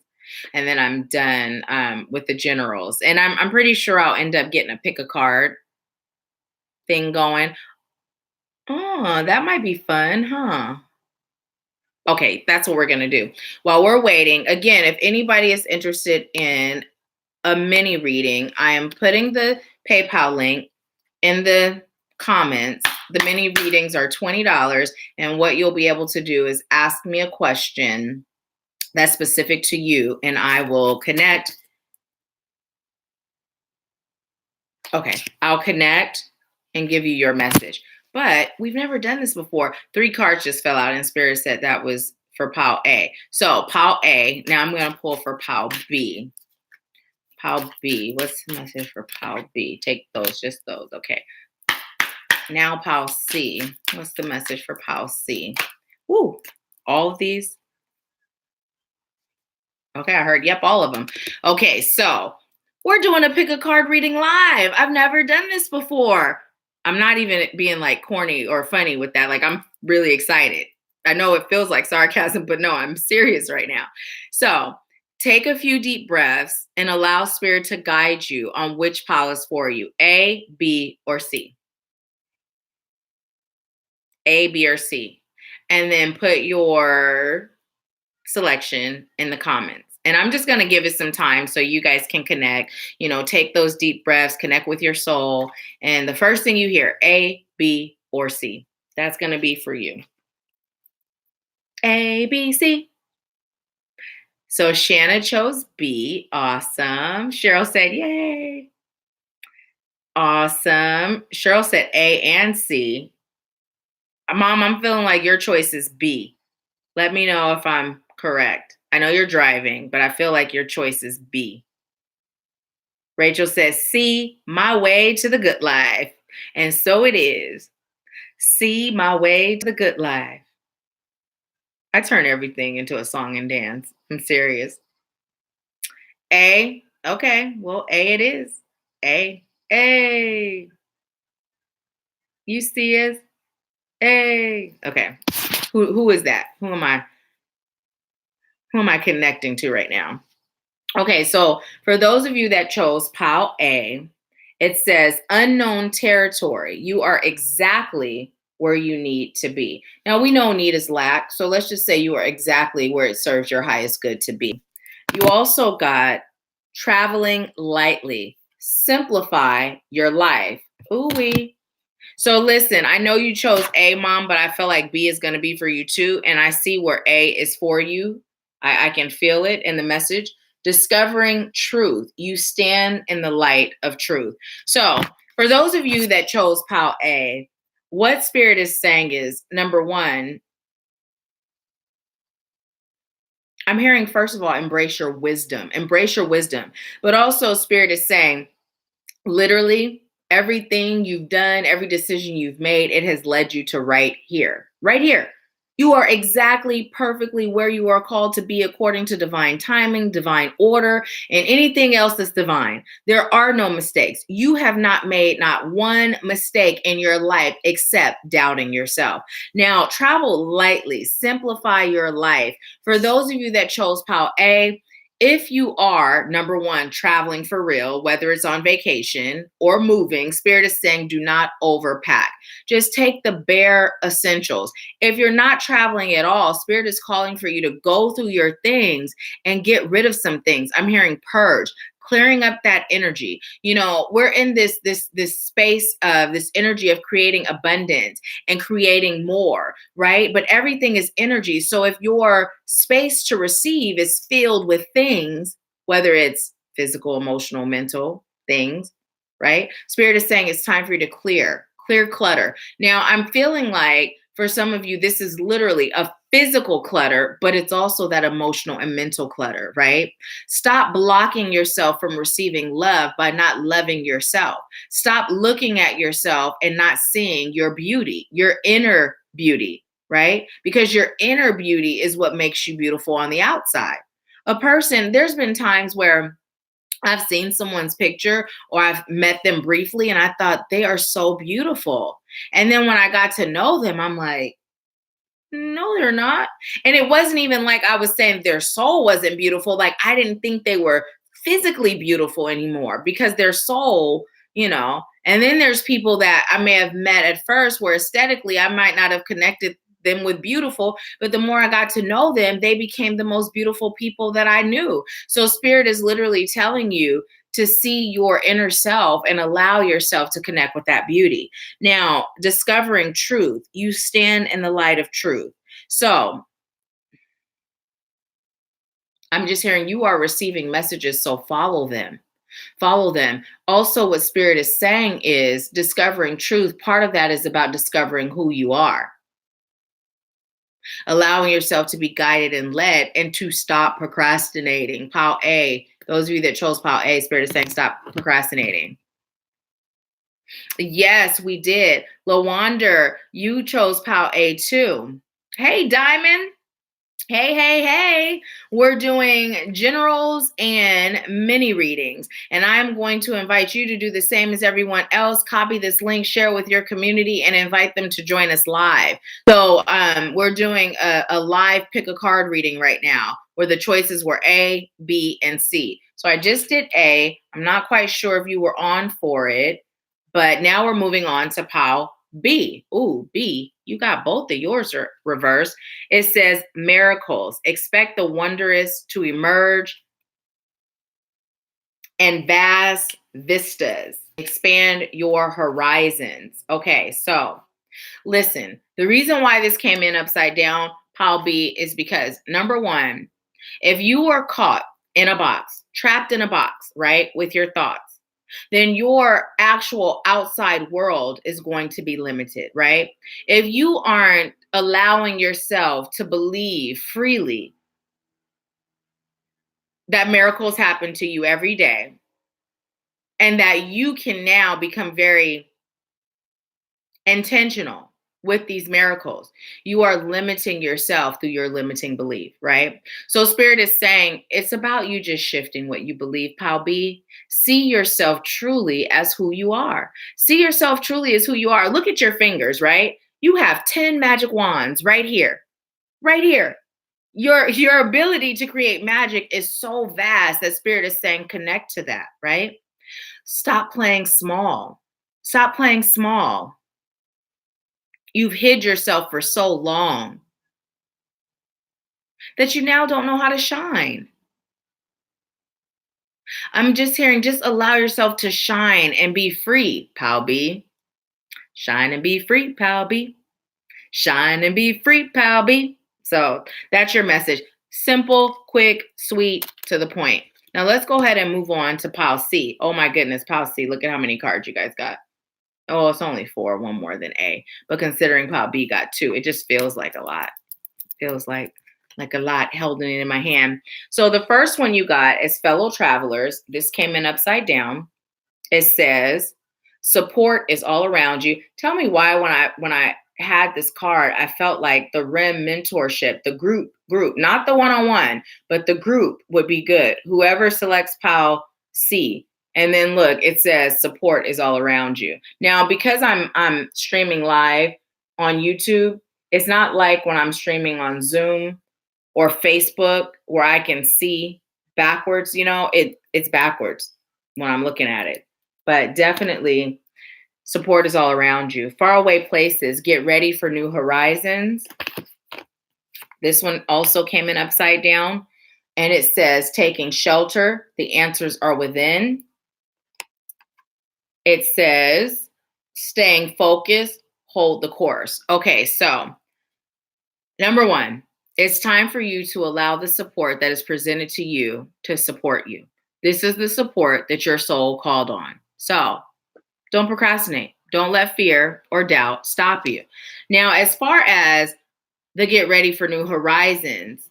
And then I'm done with the generals. And I'm pretty sure I'll end up getting a pick a card thing going. Oh, that might be fun, huh? Okay, that's what we're going to do. While we're waiting, again, if anybody is interested in a mini reading, I am putting the PayPal link in the comments. The mini readings are $20. And what you'll be able to do is ask me a question that's specific to you, and I will connect. Okay, I'll connect and give you your message. But we've never done this before. 3 cards just fell out, and Spirit said that was for pile A. So pile A, now I'm going to pull for pile B. Pile B, what's the message for pile B? Take those, just those, okay. Now pile C, what's the message for pile C? Woo, all of these? Okay, I heard, yep, all of them. Okay, so We're doing a pick a card reading live. I've never done this before. I'm not even being like corny or funny with that. Like, I'm really excited. I know it feels like sarcasm, but no, I'm serious right now. So take a few deep breaths and allow spirit to guide you on which pile is for you, A, B, or C. A, B, or C. And then put your selection in the comments. And I'm just going to give it some time so you guys can connect, take those deep breaths, connect with your soul. And the first thing you hear, A, B, or C. That's going to be for you. A, B, C. So Shanna chose B. Awesome. Cheryl said, yay. Awesome. Cheryl said A and C. Mom, I'm feeling like your choice is B. Let me know if I'm correct. I know you're driving, but I feel like your choice is B. Rachel says, C, my way to the good life. And so it is. See my way to the good life. I turn everything into a song and dance. I'm serious. A. Okay. Well, A it is. A. A. You see us? A. Okay. Who is that? Who am I connecting to right now? Okay, so for those of you that chose pile A, it says unknown territory. You are exactly where you need to be. Now we know need is lack, so let's just say you are exactly where it serves your highest good to be. You also got traveling lightly. Simplify your life. Ooh-wee. So listen, I know you chose A, Mom, but I feel like B is going to be for you too. And I see where A is for you. I can feel it in the message. Discovering truth. You stand in the light of truth. So for those of you that chose pile A, what Spirit is saying is, number one, I'm hearing, first of all, embrace your wisdom. Embrace your wisdom. But also Spirit is saying, literally, everything you've done, every decision you've made, it has led you to right here. Right here. You are exactly perfectly where you are called to be according to divine timing, divine order, and anything else that's divine. There are no mistakes. You have not made not one mistake in your life except doubting yourself. Now, travel lightly, simplify your life. For those of you that chose pile A, if you are, number one, traveling for real, whether it's on vacation or moving, Spirit is saying do not overpack. Just take the bare essentials. If you're not traveling at all, Spirit is calling for you to go through your things and get rid of some things. I'm hearing purge, clearing up that energy. We're in this space of this energy of creating abundance and creating more, right? But everything is energy. So if your space to receive is filled with things, whether it's physical, emotional, mental things, right? Spirit is saying it's time for you to clear clutter. Now, I'm feeling like for some of you, this is literally a physical clutter, but it's also that emotional and mental clutter, right? Stop blocking yourself from receiving love by not loving yourself. Stop looking at yourself and not seeing your beauty, your inner beauty, right? Because your inner beauty is what makes you beautiful on the outside. There's been times where I've seen someone's picture or I've met them briefly and I thought they are so beautiful. And then when I got to know them, I'm like, no, they're not. And it wasn't even like I was saying their soul wasn't beautiful. Like I didn't think they were physically beautiful anymore because their soul, and then there's people that I may have met at first where aesthetically I might not have connected them with beautiful, but the more I got to know them, they became the most beautiful people that I knew. So Spirit is literally telling you to see your inner self and allow yourself to connect with that beauty. Now, discovering truth, you stand in the light of truth. So I'm just hearing you are receiving messages, so follow them. Follow them. Also, what Spirit is saying is discovering truth. Part of that is about discovering who you are. Allowing yourself to be guided and led and to stop procrastinating. Pile A, those of you that chose pile A, Spirit is saying stop procrastinating. Yes, we did. Lawander, you chose pile A too. Hey, Diamond. Hey, hey, hey, we're doing generals and mini readings. And I'm going to invite you to do the same as everyone else. Copy this link, share with your community, and invite them to join us live. So we're doing a live pick a card reading right now where the choices were A, B, and C. So I just did A. I'm not quite sure if you were on for it, but now we're moving on to pile B. Ooh, B. You got both of yours reversed. It says miracles. Expect the wondrous to emerge and vast vistas. Expand your horizons. Okay, so listen, the reason why this came in upside down, pile B, is because number one, if you are caught in a box, trapped in a box, right, with your thoughts, then your actual outside world is going to be limited, right? If you aren't allowing yourself to believe freely that miracles happen to you every day and that you can now become very intentional with these miracles, you are limiting yourself through your limiting belief, right? So Spirit is saying it's about you just shifting what you believe, Pal B. See yourself truly as who you are. See yourself truly as who you are. Look at your fingers, right? You have 10 magic wands right here. Right here. Your ability to create magic is so vast that Spirit is saying connect to that, right? Stop playing small. Stop playing small. You've hid yourself for so long that you now don't know how to shine. I'm just hearing, just allow yourself to shine and be free, Pal B. Shine and be free, Pal B. Shine and be free, Pal B. So that's your message. Simple, quick, sweet, to the point. Now let's go ahead and move on to Pal C. Oh my goodness, Pal C, look at how many cards you guys got. Oh, it's only 4, one more than A. But considering Pal B got 2, it just feels like a lot. Feels like a lot held in my hand. So the first one you got is fellow travelers. This came in upside down. It says support is all around you. Tell me why when I had this card, I felt like the REM mentorship, the group, not the one-on-one, but the group would be good. Whoever selects PAL C. And then look, it says support is all around you. Now, because I'm streaming live on YouTube, it's not like when I'm streaming on Zoom or Facebook where I can see backwards, it's backwards when I'm looking at it. But definitely support is all around you. Faraway places, get ready for new horizons. This one also came in upside down and it says taking shelter, the answers are within. It says staying focused, hold the course. Okay, so number one, it's time for you to allow the support that is presented to you to support you. This is the support that your soul called on. So don't procrastinate. Don't let fear or doubt stop you. Now, as far as the get ready for new horizons,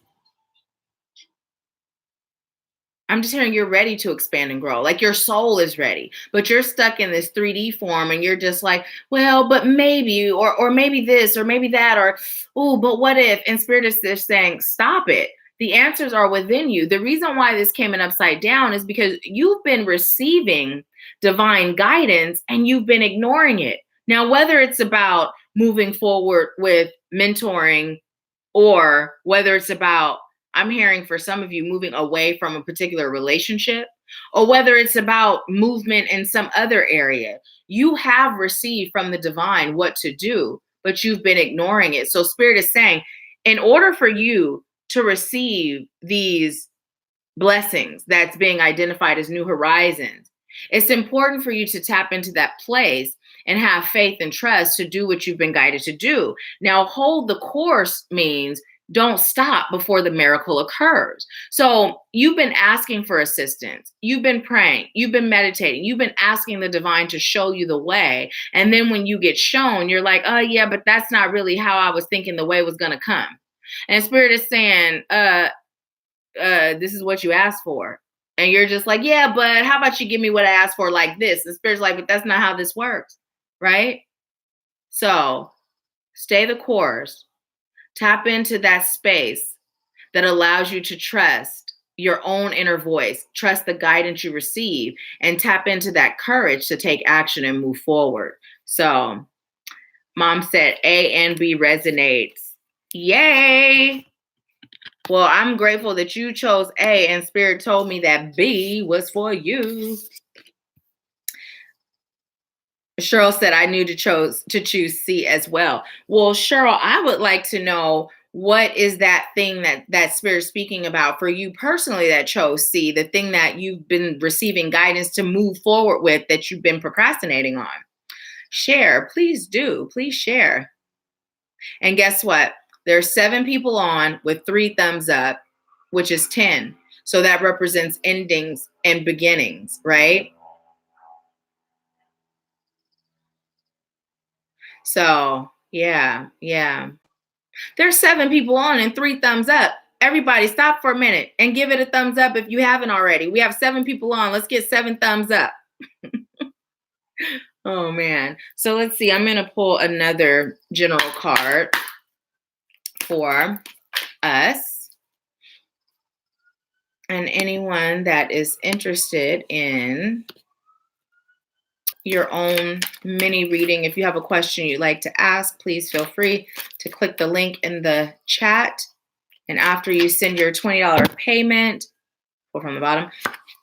I'm just hearing you're ready to expand and grow. Like your soul is ready, but you're stuck in this 3D form and you're just like, well, but maybe, or maybe this, or maybe that, or, oh, but what if? And Spirit is just saying, stop it. The answers are within you. The reason why this came in upside down is because you've been receiving divine guidance and you've been ignoring it. Now, whether it's about moving forward with mentoring or whether it's about, I'm hearing for some of you moving away from a particular relationship, or whether it's about movement in some other area, you have received from the divine what to do, but you've been ignoring it. So Spirit is saying, in order for you to receive these blessings that's being identified as new horizons, it's important for you to tap into that place and have faith and trust to do what you've been guided to do. Now, hold the course means don't stop before the miracle occurs. So you've been asking for assistance. You've been praying. You've been meditating. You've been asking the divine to show you the way. And then when you get shown, you're like, oh, yeah, but that's not really how I was thinking the way was going to come. And Spirit is saying, this is what you asked for. And you're just like, yeah, but how about you give me what I asked for like this? And Spirit's like, but that's not how this works, right? So stay the course. Tap into that space that allows you to trust your own inner voice, trust the guidance you receive, and tap into that courage to take action and move forward. So, Mom said A and B resonates. Yay! Well, I'm grateful that you chose A and Spirit told me that B was for you. Cheryl said I knew to choose C as well. Well, Cheryl, I would like to know, what is that thing that Spirit's speaking about for you personally that chose C, the thing that you've been receiving guidance to move forward with that you've been procrastinating on? Share, please do. Please share. And guess what? There's 7 people on with 3 thumbs up, which is 10. So that represents endings and beginnings, right? So, yeah. There's 7 people on and 3 thumbs up. Everybody stop for a minute and give it a thumbs up if you haven't already. We have 7 people on. Let's get 7 thumbs up. Oh, man. So let's see. I'm going to pull another general card for us. And anyone that is interested in your own mini reading, if you have a question you'd like to ask, please feel free to click the link in the chat. And after you send your $20 payment, or from the bottom,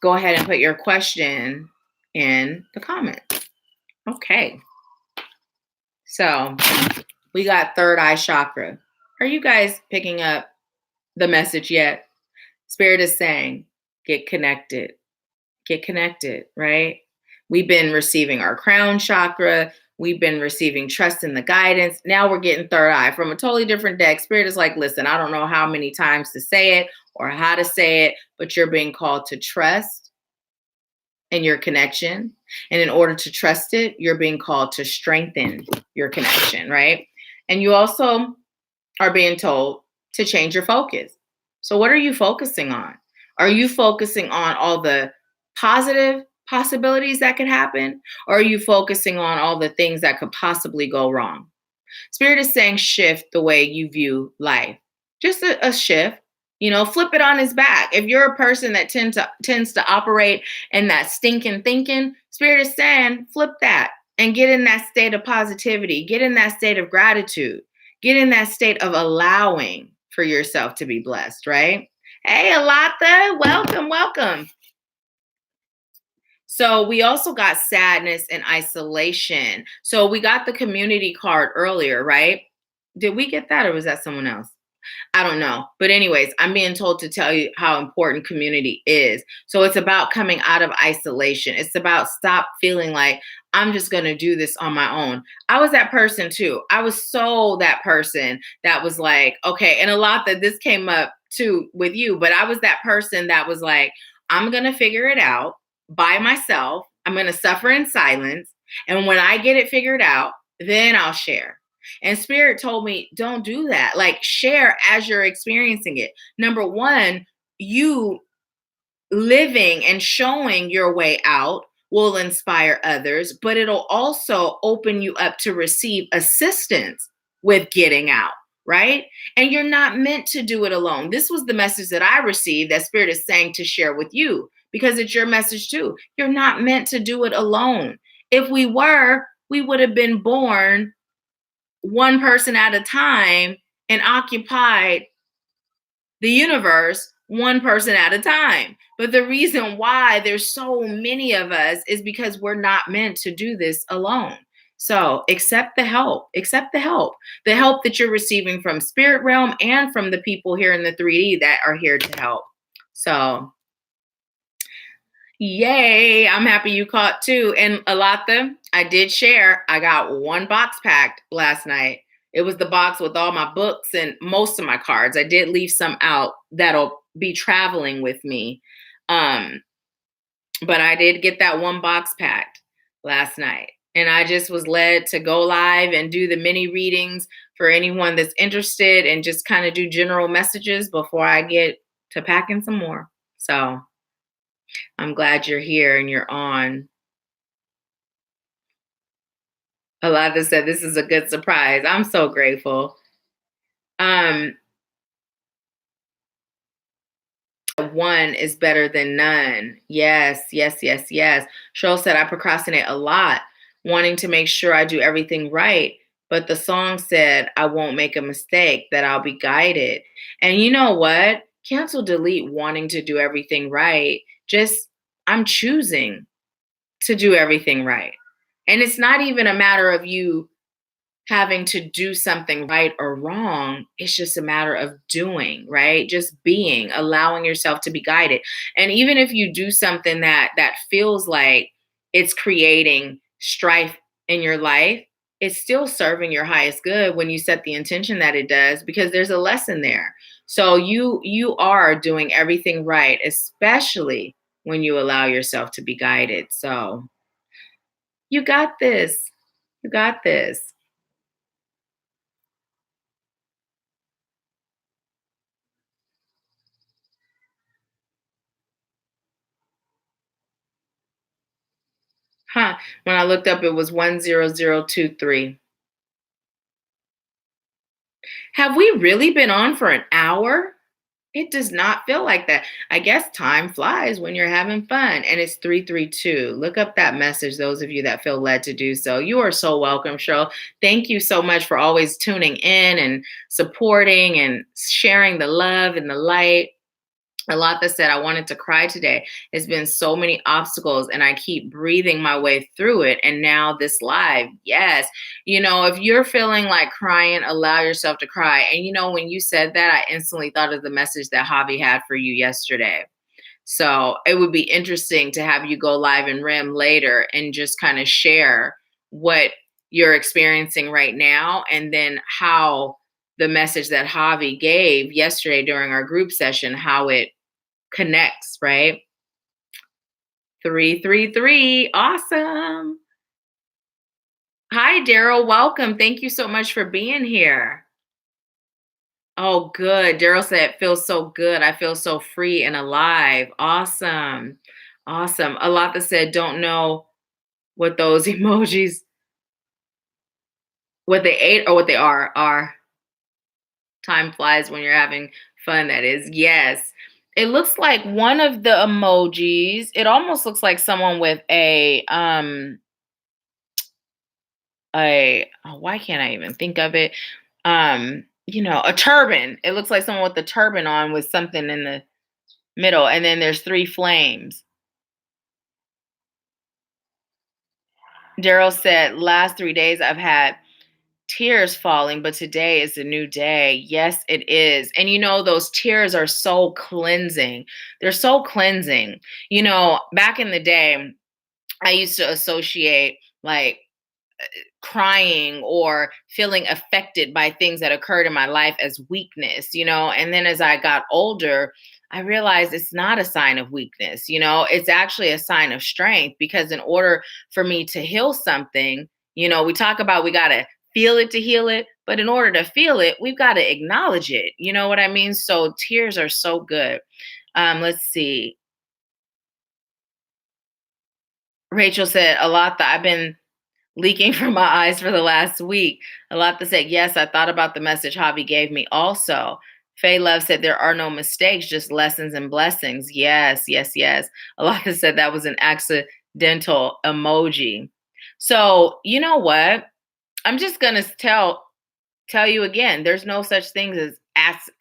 go ahead and put your question in the comments. Okay. So we got third eye chakra. Are you guys picking up the message yet? Spirit is saying, get connected. Get connected, right? We've been receiving our crown chakra. We've been receiving trust in the guidance. Now we're getting third eye from a totally different deck. Spirit is like, listen, I don't know how many times to say it or how to say it, but you're being called to trust in your connection. And in order to trust it, you're being called to strengthen your connection, right? And you also are being told to change your focus. So what are you focusing on? Are you focusing on all the positive possibilities that could happen? Or are you focusing on all the things that could possibly go wrong? Spirit is saying shift the way you view life. Just a shift, flip it on its back. If you're a person that tends to operate in that stinking thinking, Spirit is saying flip that and get in that state of positivity, get in that state of gratitude, get in that state of allowing for yourself to be blessed, right? Hey, Alata, welcome. So we also got sadness and isolation. So we got the community card earlier, right? Did we get that or was that someone else? I don't know. But anyways, I'm being told to tell you how important community is. So it's about coming out of isolation. It's about stop feeling like I'm just going to do this on my own. I was that person too. I was so that person that was like, okay, and a lot that this came up too with you, but I was that person that was like, I'm going to figure it out by myself. I'm going to suffer in silence. And when I get it figured out, then I'll share. And Spirit told me, don't do that. Like, share as you're experiencing it. Number one, you living and showing your way out will inspire others, but it'll also open you up to receive assistance with getting out, right? And you're not meant to do it alone. This was the message that I received that Spirit is saying to share with you because it's your message too. You're not meant to do it alone. If we were, we would have been born one person at a time and occupied the universe one person at a time. But the reason why there's so many of us is because we're not meant to do this alone. So accept the help, the help that you're receiving from spirit realm and from the people here in the 3D that are here to help. So yay, I'm happy you caught too. And Alatha, I did share, I got 1 box packed last night. It was the box with all my books and most of my cards. I did leave some out that'll be traveling with me. But I did get that 1 box packed last night. And I just was led to go live and do the mini readings for anyone that's interested and just kind of do general messages before I get to packing some more. So I'm glad you're here and you're on. Alada said, this is a good surprise. I'm so grateful. one is better than none. Yes, yes, yes, yes. Cheryl said, I procrastinate a lot, wanting to make sure I do everything right. But the song said, I won't make a mistake, that I'll be guided. And you know what? Cancel, delete wanting to do everything right. Just, I'm choosing to do everything right. And it's not even a matter of you having to do something right or wrong. It's just a matter of doing, right? Just being, allowing yourself to be guided. And even if you do something that feels like it's creating strife in your life, it's still serving your highest good when you set the intention that it does, because there's a lesson there. So you are doing everything right, especially when you allow yourself to be guided. So you got this. You got this. Huh. When I looked up, it was 10023. Have we really been on for an hour? It does not feel like that. I guess time flies when you're having fun. And it's 332. Look up that message, those of you that feel led to do so. You are so welcome, Cheryl. Thank you so much for always tuning in and supporting and sharing the love and the light. A lot that said, I wanted to cry today. It's been so many obstacles and I keep breathing my way through it. And now this live. Yes. If you're feeling like crying, allow yourself to cry. And when you said that, I instantly thought of the message that Javi had for you yesterday. So it would be interesting to have you go live in RIM later and just kind of share what you're experiencing right now, and then how the message that Javi gave yesterday during our group session, how it connects, right? 333. Awesome. Hi, Daryl. Welcome. Thank you so much for being here. Oh, good. Daryl said, it feels so good. I feel so free and alive. Awesome. Awesome. Alaka said, don't know what those emojis, what they ate or what they are. Time flies when you're having fun, that is. Yes. It looks like one of the emojis, it almost looks like someone with why can't I even think of it? A turban. It looks like someone with a turban on with something in the middle, and then there's three flames. Daryl said, last 3 days I've had tears falling, but today is a new day. Yes, it is. And those tears are so cleansing. They're so cleansing. Back in the day, I used to associate like crying or feeling affected by things that occurred in my life as weakness, and then as I got older, I realized it's not a sign of weakness, it's actually a sign of strength, because in order for me to heal something, we talk about we got to feel it to heal it, but in order to feel it, we've got to acknowledge it. You know what I mean? So tears are so good. Let's see. Rachel said, a lot that I've been leaking from my eyes for the last week. A lot to say, yes, I thought about the message Javi gave me also. Faye Love said, there are no mistakes, just lessons and blessings. Yes, yes, yes. A lot said that was an accidental emoji. So, you know what? I'm just going to tell you again, there's no such things as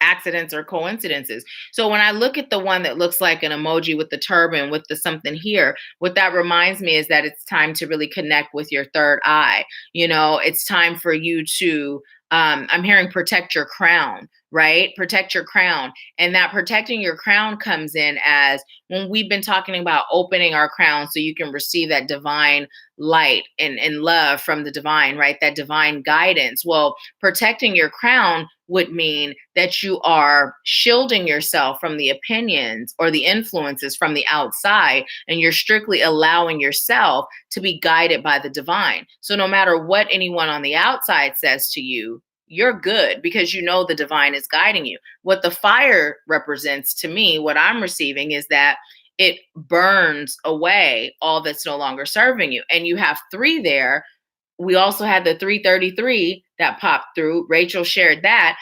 accidents or coincidences. So when I look at the one that looks like an emoji with the turban with the something here, what that reminds me is that it's time to really connect with your third eye. It's time for you to I'm hearing protect your crown, right? Protect your crown. And that protecting your crown comes in as when we've been talking about opening our crown so you can receive that divine light and love from the divine, right? That divine guidance. Well, protecting your crown would mean that you are shielding yourself from the opinions or the influences from the outside, and you're strictly allowing yourself to be guided by the divine. So no matter what anyone on the outside says to you, you're good because the divine is guiding you. What the fire represents to me, what I'm receiving is that it burns away all that's no longer serving you. And you have three there. We also had the 333 that popped through. Rachel shared that.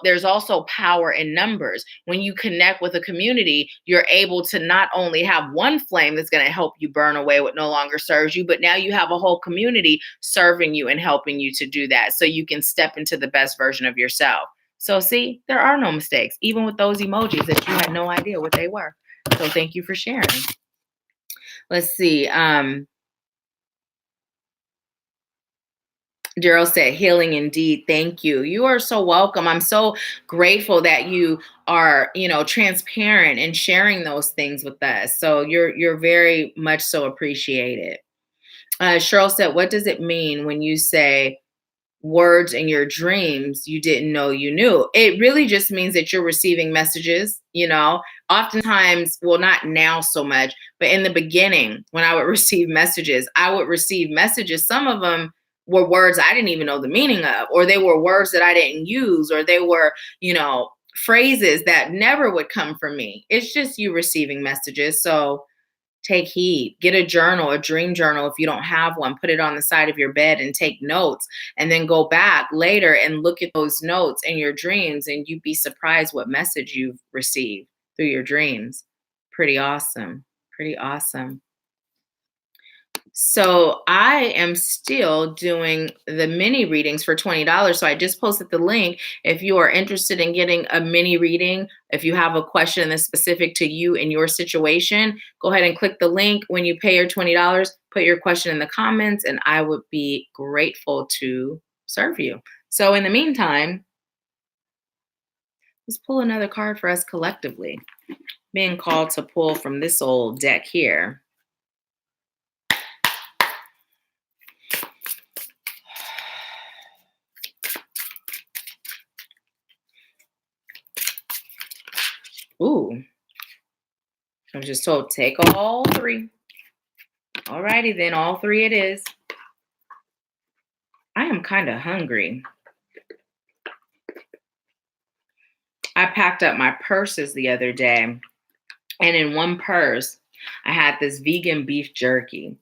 There's also power in numbers. When you connect with a community, you're able to not only have one flame that's going to help you burn away what no longer serves you, but now you have a whole community serving you and helping you to do that, so you can step into the best version of yourself. So see, there are no mistakes, even with those emojis that you had no idea what they were. So thank you for sharing. Let's see. Daryl said, healing indeed. Thank you. You are so welcome. I'm so grateful that you are, transparent and sharing those things with us. So you're very much so appreciated. Cheryl said, what does it mean when you say words in your dreams you didn't know you knew? It really just means that you're receiving messages, oftentimes, well, not now so much, but in the beginning, when I would receive messages, some of them were words I didn't even know the meaning of, or they were words that I didn't use, or they were, phrases that never would come from me. It's just you receiving messages. So take heed. Get a journal, a dream journal. If you don't have one, put it on the side of your bed and take notes, and then go back later and look at those notes in your dreams, and you'd be surprised what message you've received through your dreams. Pretty awesome. Pretty awesome. So I am still doing the mini readings for $20. So I just posted the link. If you are interested in getting a mini reading, if you have a question that's specific to you and your situation, go ahead and click the link. When you pay your $20, put your question in the comments, and I would be grateful to serve you. So in the meantime, let's pull another card for us collectively. Being called to pull from this old deck here. Ooh, I was just told take all three. Alrighty then, all three it is. I am kind of hungry. I packed up my purses the other day, and in one purse, I had this vegan beef jerky.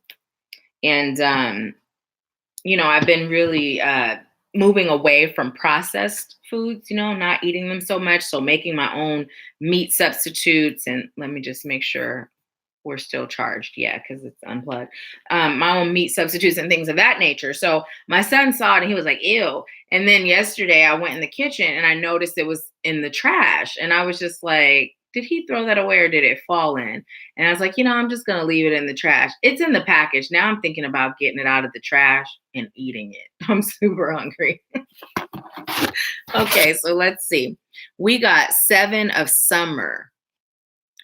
And, I've been really moving away from processed foods, not eating them so much. So making my own meat substitutes. And let me just make sure we're still charged. Yeah, because it's unplugged. My own meat substitutes and things of that nature. So my son saw it and he was like, ew. And then yesterday I went in the kitchen and I noticed it was in the trash. And I was just like, did he throw that away or did it fall in? And I was like, I'm just going to leave it in the trash. It's in the package. Now I'm thinking about getting it out of the trash and eating it. I'm super hungry. Okay, so let's see. We got 7 of Summer.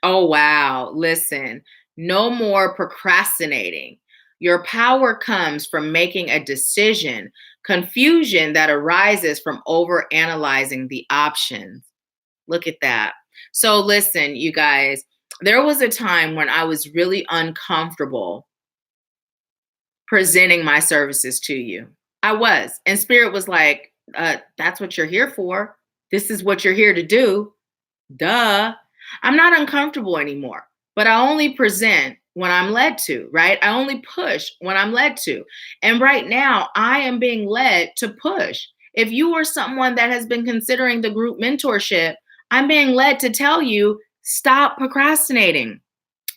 Oh, wow. Listen, no more procrastinating. Your power comes from making a decision. Confusion that arises from overanalyzing the options. Look at that. So listen, you guys, there was a time when I was really uncomfortable presenting my services to you. I was. And Spirit was like, that's what you're here for. This is what you're here to do. Duh. I'm not uncomfortable anymore, but I only present when I'm led to, right? I only push when I'm led to. And right now, I am being led to push. If you are someone that has been considering the group mentorship, I'm being led to tell you, stop procrastinating.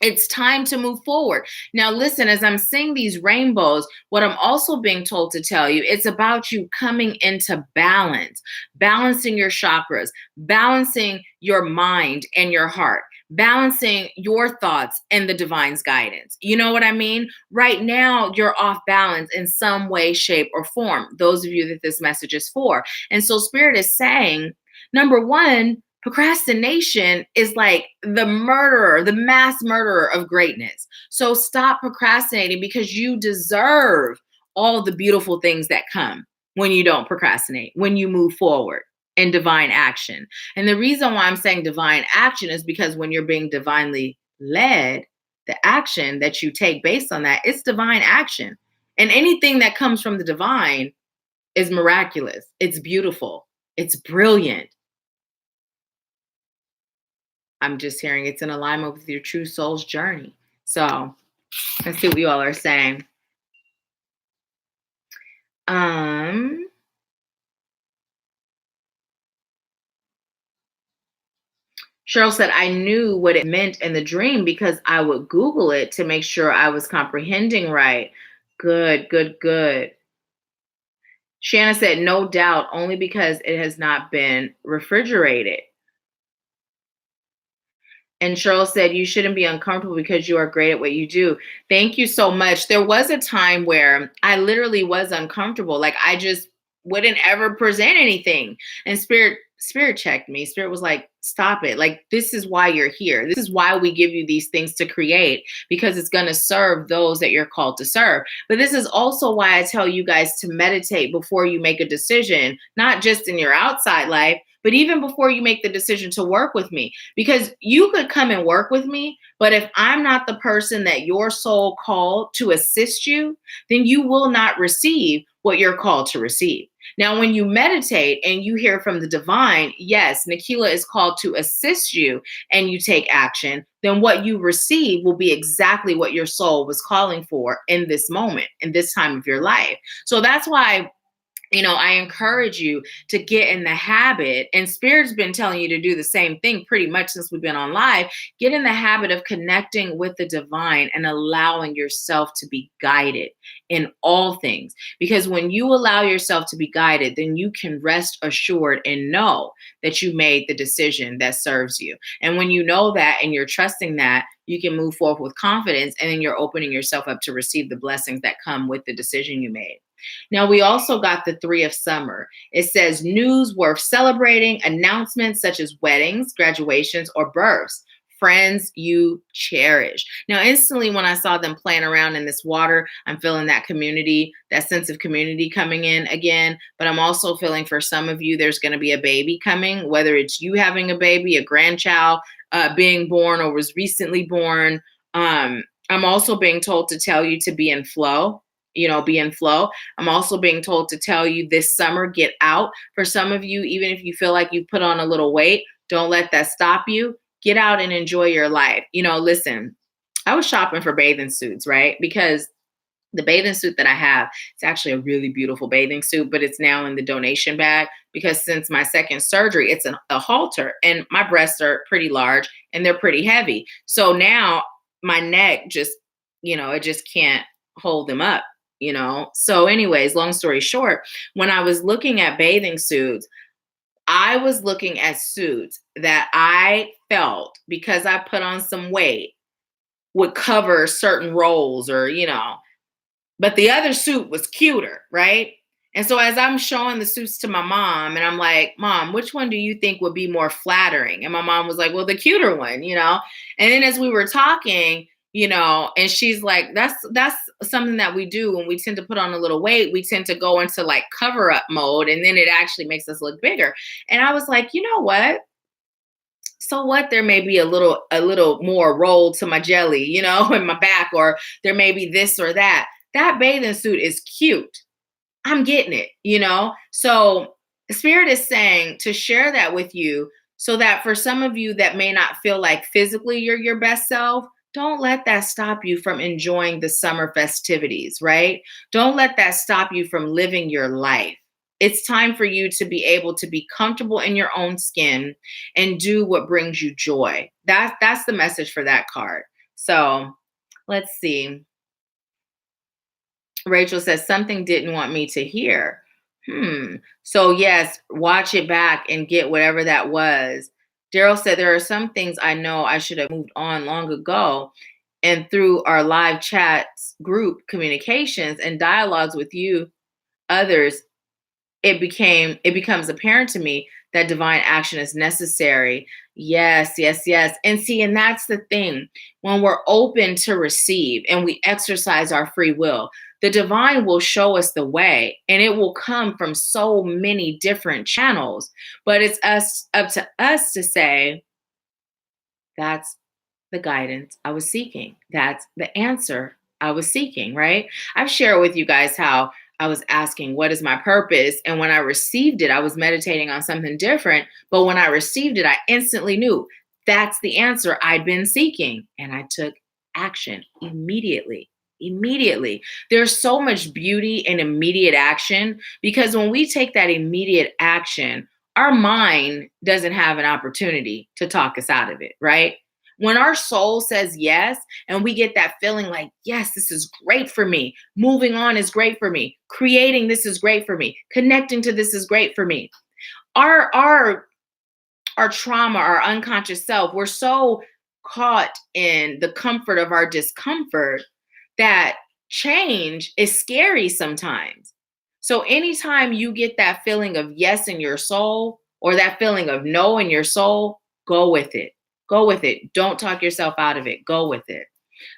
It's time to move forward. Now, listen, as I'm seeing these rainbows, what I'm also being told to tell you, it's about you coming into balance, balancing your chakras, balancing your mind and your heart, balancing your thoughts and the divine's guidance. You know what I mean? Right now, you're off balance in some way, shape, or form. Those of you that this message is for. And so Spirit is saying, number one, procrastination is like the murderer, the mass murderer of greatness. So stop procrastinating because you deserve all the beautiful things that come when you don't procrastinate, when you move forward in divine action. And the reason why I'm saying divine action is because when you're being divinely led, the action that you take based on that, it's divine action. And anything that comes from the divine is miraculous. It's beautiful. It's brilliant. I'm just hearing it's in alignment with your true soul's journey. So let's see what you all are saying. Cheryl said, I knew what it meant in the dream because I would Google it to make sure I was comprehending right. Good, good, good. Shanna said, no doubt, only because it has not been refrigerated. And Cheryl said, you shouldn't be uncomfortable because you are great at what you do. Thank you so much. There was a time where I literally was uncomfortable. Like I just wouldn't ever present anything. And spirit checked me. Spirit was like, stop it. Like, this is why you're here. This is why we give you these things to create, because it's going to serve those that you're called to serve. But this is also why I tell you guys to meditate before you make a decision, not just in your outside life, but even before you make the decision to work with me, because you could come and work with me, but if I'm not the person that your soul called to assist you, then you will not receive what you're called to receive. Now, when you meditate and you hear from the divine, yes, Nahkila is called to assist you and you take action, then what you receive will be exactly what your soul was calling for in this moment, in this time of your life. So that's why, I encourage you to get in the habit, and Spirit's been telling you to do the same thing pretty much since we've been on live. Get in the habit of connecting with the divine and allowing yourself to be guided in all things. Because when you allow yourself to be guided, then you can rest assured and know that you made the decision that serves you. And when you know that and you're trusting that, you can move forward with confidence, and then you're opening yourself up to receive the blessings that come with the decision you made. Now, we also got the 3 of summer. It says news worth celebrating, announcements such as weddings, graduations, or births, friends you cherish. Now, instantly, when I saw them playing around in this water, I'm feeling that community, that sense of community coming in again. But I'm also feeling for some of you, there's going to be a baby coming, whether it's you having a baby, a grandchild being born, or was recently born. I'm also being told to tell you to be in flow. Be in flow. I'm also being told to tell you this summer, get out. For some of you, even if you feel like you put on a little weight, don't let that stop you. Get out and enjoy your life. Listen, I was shopping for bathing suits, right? Because the bathing suit that I have, it's actually a really beautiful bathing suit, but it's now in the donation bag because since my second surgery, it's a halter, and my breasts are pretty large and they're pretty heavy. So now my neck just, it just can't hold them up. So anyways, long story short, when I was looking at bathing suits, I was looking at suits that I felt, because I put on some weight, would cover certain roles, or but the other suit was cuter, right? And so as I'm showing the suits to my mom, and I'm like, Mom, which one do you think would be more flattering? And my mom was like, well, the cuter one. And then as we were talking, and she's like, that's something that we do when we tend to put on a little weight. We tend to go into like cover up mode, and then it actually makes us look bigger. And I was like, you know what? So what? There may be a little more roll to my jelly, in my back, or there may be this or that. That bathing suit is cute. I'm getting it. So Spirit is saying to share that with you, so that for some of you that may not feel like physically you're your best self, don't let that stop you from enjoying the summer festivities, right? Don't let that stop you from living your life. It's time for you to be able to be comfortable in your own skin and do what brings you joy. That's the message for that card. So let's see. Rachel says something didn't want me to hear. So yes, watch it back and get whatever that was. Daryl said there are some things I know I should have moved on long ago. And through our live chats, group communications, and dialogues with you, others, it becomes apparent to me that divine action is necessary. Yes, yes, yes. And see, and that's the thing. When we're open to receive and we exercise our free will, the divine will show us the way, and it will come from so many different channels. But it's up to us to say, that's the guidance I was seeking. That's the answer I was seeking, right? I've shared with you guys how I was asking, what is my purpose? And when I received it, I was meditating on something different. But when I received it, I instantly knew that's the answer I'd been seeking. And I took action immediately. Immediately. There's so much beauty in immediate action, because when we take that immediate action, our mind doesn't have an opportunity to talk us out of it, right? When our soul says yes, and we get that feeling like, yes, this is great for me. Moving on is great for me. Creating this is great for me. Connecting to this is great for me. Our trauma, our unconscious self, we're so caught in the comfort of our discomfort that change is scary sometimes. So anytime you get that feeling of yes in your soul or that feeling of no in your soul, go with it. Go with it. Don't talk yourself out of it. Go with it.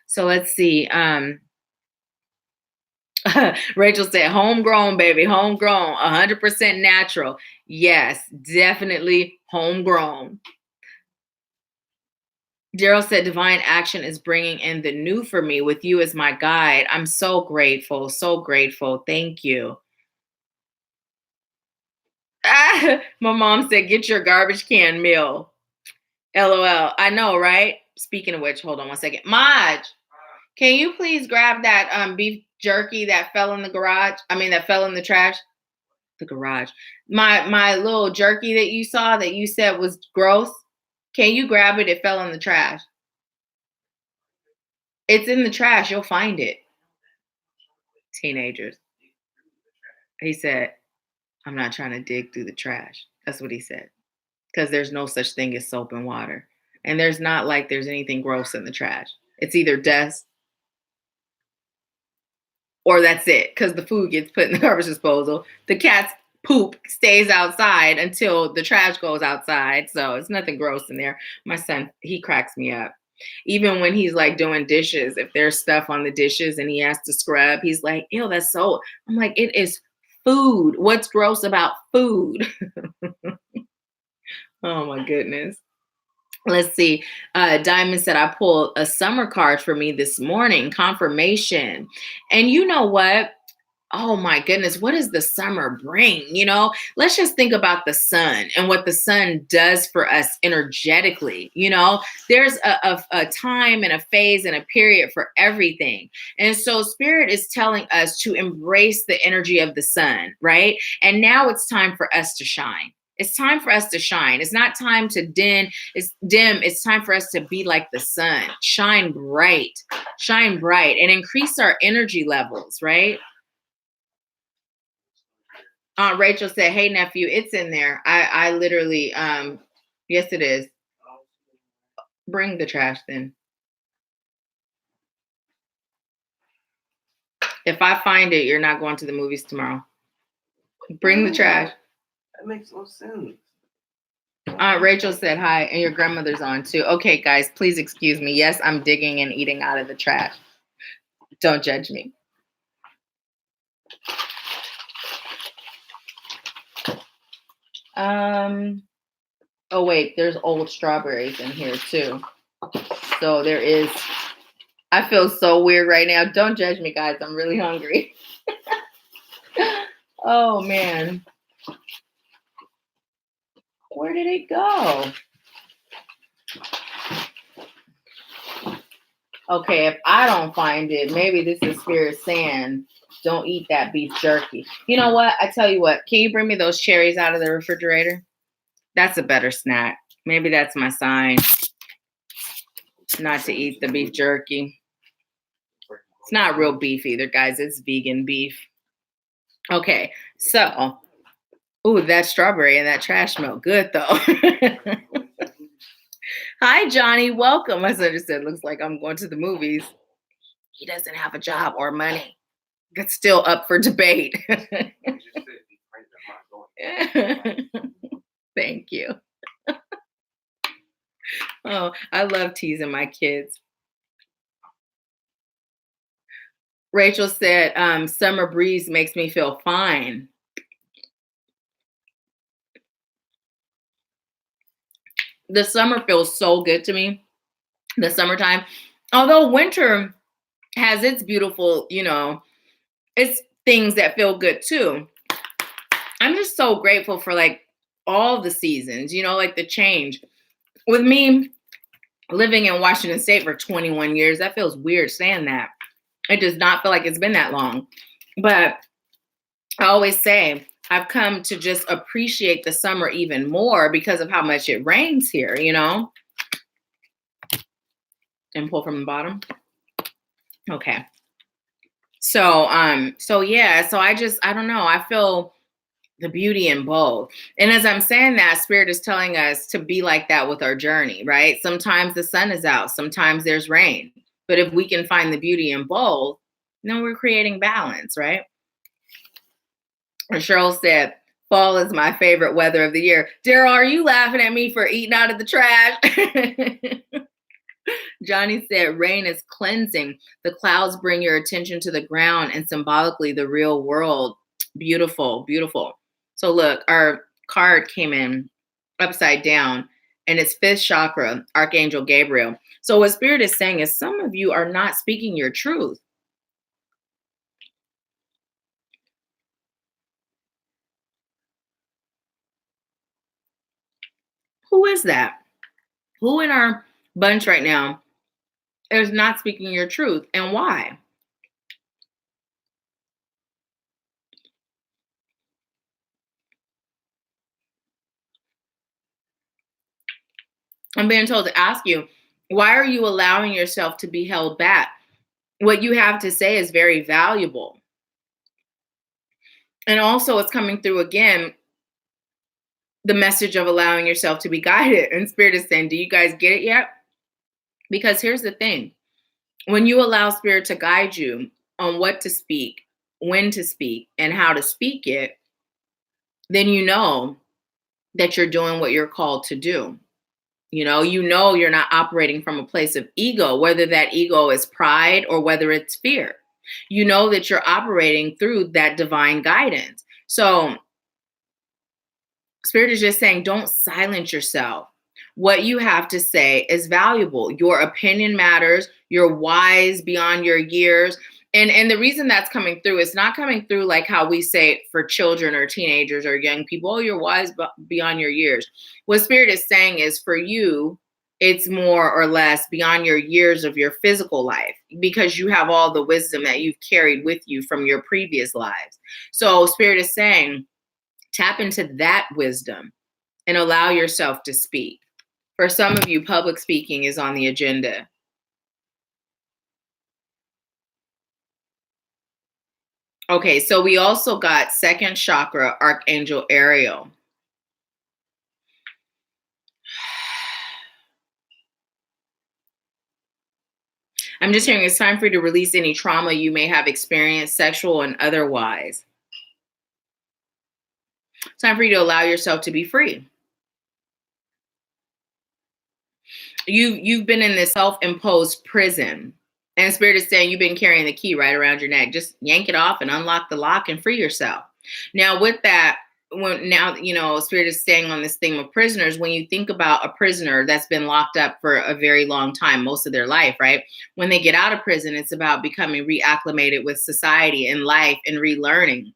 So let's see. Rachel said, homegrown, baby, homegrown, 100% natural. Yes, definitely homegrown. Daryl said, divine action is bringing in the new for me with you as my guide. I'm so grateful. So grateful. Thank you. My mom said, get your garbage can meal. LOL. I know, right? Speaking of which, hold on one second. Maj, can you please grab that beef jerky that fell in the garage? I mean, that fell in the trash. The garage. My little jerky that you saw that you said was gross. Can you grab it? It fell in the trash. It's in the trash. You'll find it. Teenagers. He said, I'm not trying to dig through the trash. That's what he said. Because there's no such thing as soap and water. And there's not like there's anything gross in the trash. It's either dust or that's it. Because the food gets put in the garbage disposal. The cat's poop stays outside until the trash goes outside. So it's nothing gross in there. My son, he cracks me up. Even when he's like doing dishes, if there's stuff on the dishes and he has to scrub, he's like, ew, that's so. I'm like, it is food. What's gross about food? Oh my goodness. Let's see. Diamond said, I pulled a summer card for me this morning, confirmation. And you know what? Oh my goodness, what does the summer bring? You know, let's just think about the sun and what the sun does for us energetically. You know, there's a time and a phase and a period for everything. And so spirit is telling us to embrace the energy of the sun, right? And now it's time for us to shine. It's time for us to shine. It's not time to dim. It's time for us to be like the sun. Shine bright, and increase our energy levels, right? Aunt Rachel said, hey, nephew, it's in there. I literally, yes, it is. Bring the trash then. If I find it, you're not going to the movies tomorrow. Bring the trash. That makes no sense. Aunt Rachel said hi, and your grandmother's on too. Okay, guys, please excuse me. Yes, I'm digging and eating out of the trash. Don't judge me. Oh wait, there's old strawberries in here too. So there is. I feel so weird right now. Don't judge me, guys. I'm really hungry. Oh man. Where did it go? Okay, if I don't find it, maybe this is spirit saying, don't eat that beef jerky. You know what? I tell you what, can you bring me those cherries out of the refrigerator? That's a better snack. Maybe that's my sign not to eat the beef jerky. It's not real beef either, guys. It's vegan beef. Okay, so, ooh, that strawberry and that trash smell good though. Hi, Johnny. Welcome. My son just said, looks like I'm going to the movies. He doesn't have a job or money. That's still up for debate. Thank you. Oh, I love teasing my kids. Rachel said, summer breeze makes me feel fine. The summer feels so good to me. The summertime. Although winter has its beautiful, it's things that feel good too. I'm just so grateful for like all the seasons, like the change. With me living in Washington State for 21 years, that feels weird saying that. It does not feel like it's been that long. But I always say I've come to just appreciate the summer even more because of how much it rains here, you know? And pull from the bottom. Okay. So yeah, so I don't know. I feel the beauty in both. And as I'm saying that, Spirit is telling us to be like that with our journey, right? Sometimes the sun is out, sometimes there's rain. But if we can find the beauty in both, then we're creating balance, right? And Cheryl said, fall is my favorite weather of the year. Daryl, are you laughing at me for eating out of the trash? Johnny said, rain is cleansing. The clouds bring your attention to the ground and symbolically the real world. Beautiful, beautiful. So look, our card came in upside down and it's fifth chakra, Archangel Gabriel. So what Spirit is saying is some of you are not speaking your truth. Who is that? Who in our bunch right now is not speaking your truth, and why? I'm being told to ask you, why are you allowing yourself to be held back? What you have to say is very valuable. And also, it's coming through again, the message of allowing yourself to be guided. And Spirit is saying, do you guys get it yet? Because here's the thing. When you allow Spirit to guide you on what to speak, when to speak, and how to speak it, then you know that you're doing what you're called to do. You know you're not operating from a place of ego, whether that ego is pride or whether it's fear. You know that you're operating through that divine guidance. So Spirit is just saying, don't silence yourself. What you have to say is valuable. Your opinion matters. You're wise beyond your years. And the reason that's coming through is not coming through like how we say it for children or teenagers or young people. Oh, you're wise beyond your years. What Spirit is saying is for you, it's more or less beyond your years of your physical life because you have all the wisdom that you've carried with you from your previous lives. So Spirit is saying, tap into that wisdom and allow yourself to speak. For some of you, public speaking is on the agenda. Okay, so we also got second chakra, Archangel Ariel. I'm just hearing it's time for you to release any trauma you may have experienced, sexual and otherwise. It's time for you to allow yourself to be free. You've been in this self-imposed prison. And Spirit is saying you've been carrying the key right around your neck. Just yank it off and unlock the lock and free yourself. Now, with that, Spirit is staying on this theme of prisoners. When you think about a prisoner that's been locked up for a very long time, most of their life, right? When they get out of prison, it's about becoming reacclimated with society and life and relearning.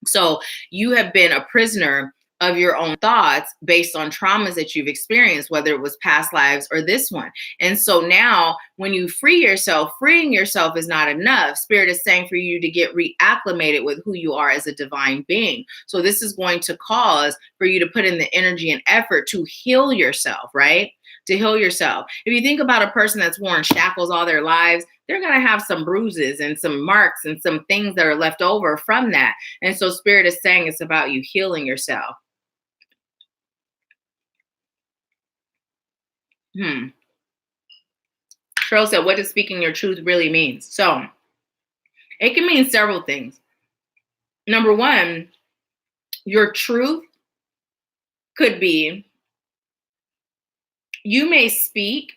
So you have been a prisoner of your own thoughts based on traumas that you've experienced, whether it was past lives or this one. And so now when you free yourself, freeing yourself is not enough. Spirit is saying for you to get reacclimated with who you are as a divine being. So this is going to cause for you to put in the energy and effort to heal yourself, right? To heal yourself. If you think about a person that's worn shackles all their lives, they're going to have some bruises and some marks and some things that are left over from that. And so Spirit is saying it's about you healing yourself. Cheryl said, what does speaking your truth really mean? So it can mean several things. Number one, your truth could be you may speak,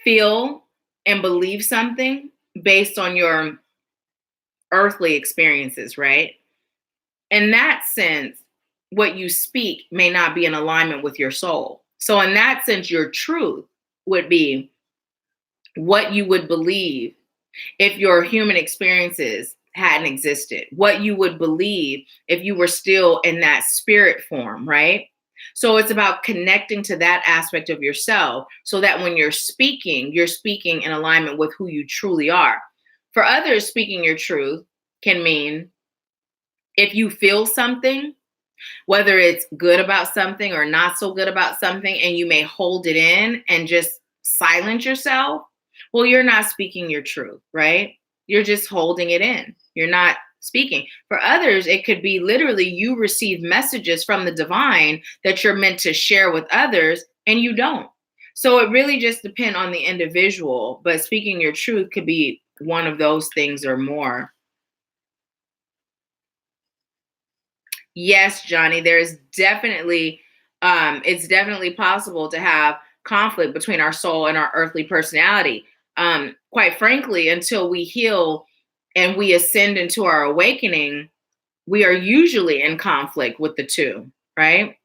feel, and believe something based on your earthly experiences, right? In that sense, what you speak may not be in alignment with your soul. So in that sense, your truth would be what you would believe if your human experiences hadn't existed, what you would believe if you were still in that spirit form, right? So it's about connecting to that aspect of yourself so that when you're speaking in alignment with who you truly are. For others, speaking your truth can mean If you feel something, whether it's good about something or not so good about something, and you may hold it in and just silence yourself, well, you're not speaking your truth, right? You're just holding it in. You're not speaking. For others, it could be literally you receive messages from the divine that you're meant to share with others and you don't. So it really just depends on the individual, but speaking your truth could be one of those things or more. Yes, Johnny, there's definitely it's definitely possible to have conflict between our soul and our earthly personality. Quite frankly, until we heal and we ascend into our awakening, we are usually in conflict with the two, right?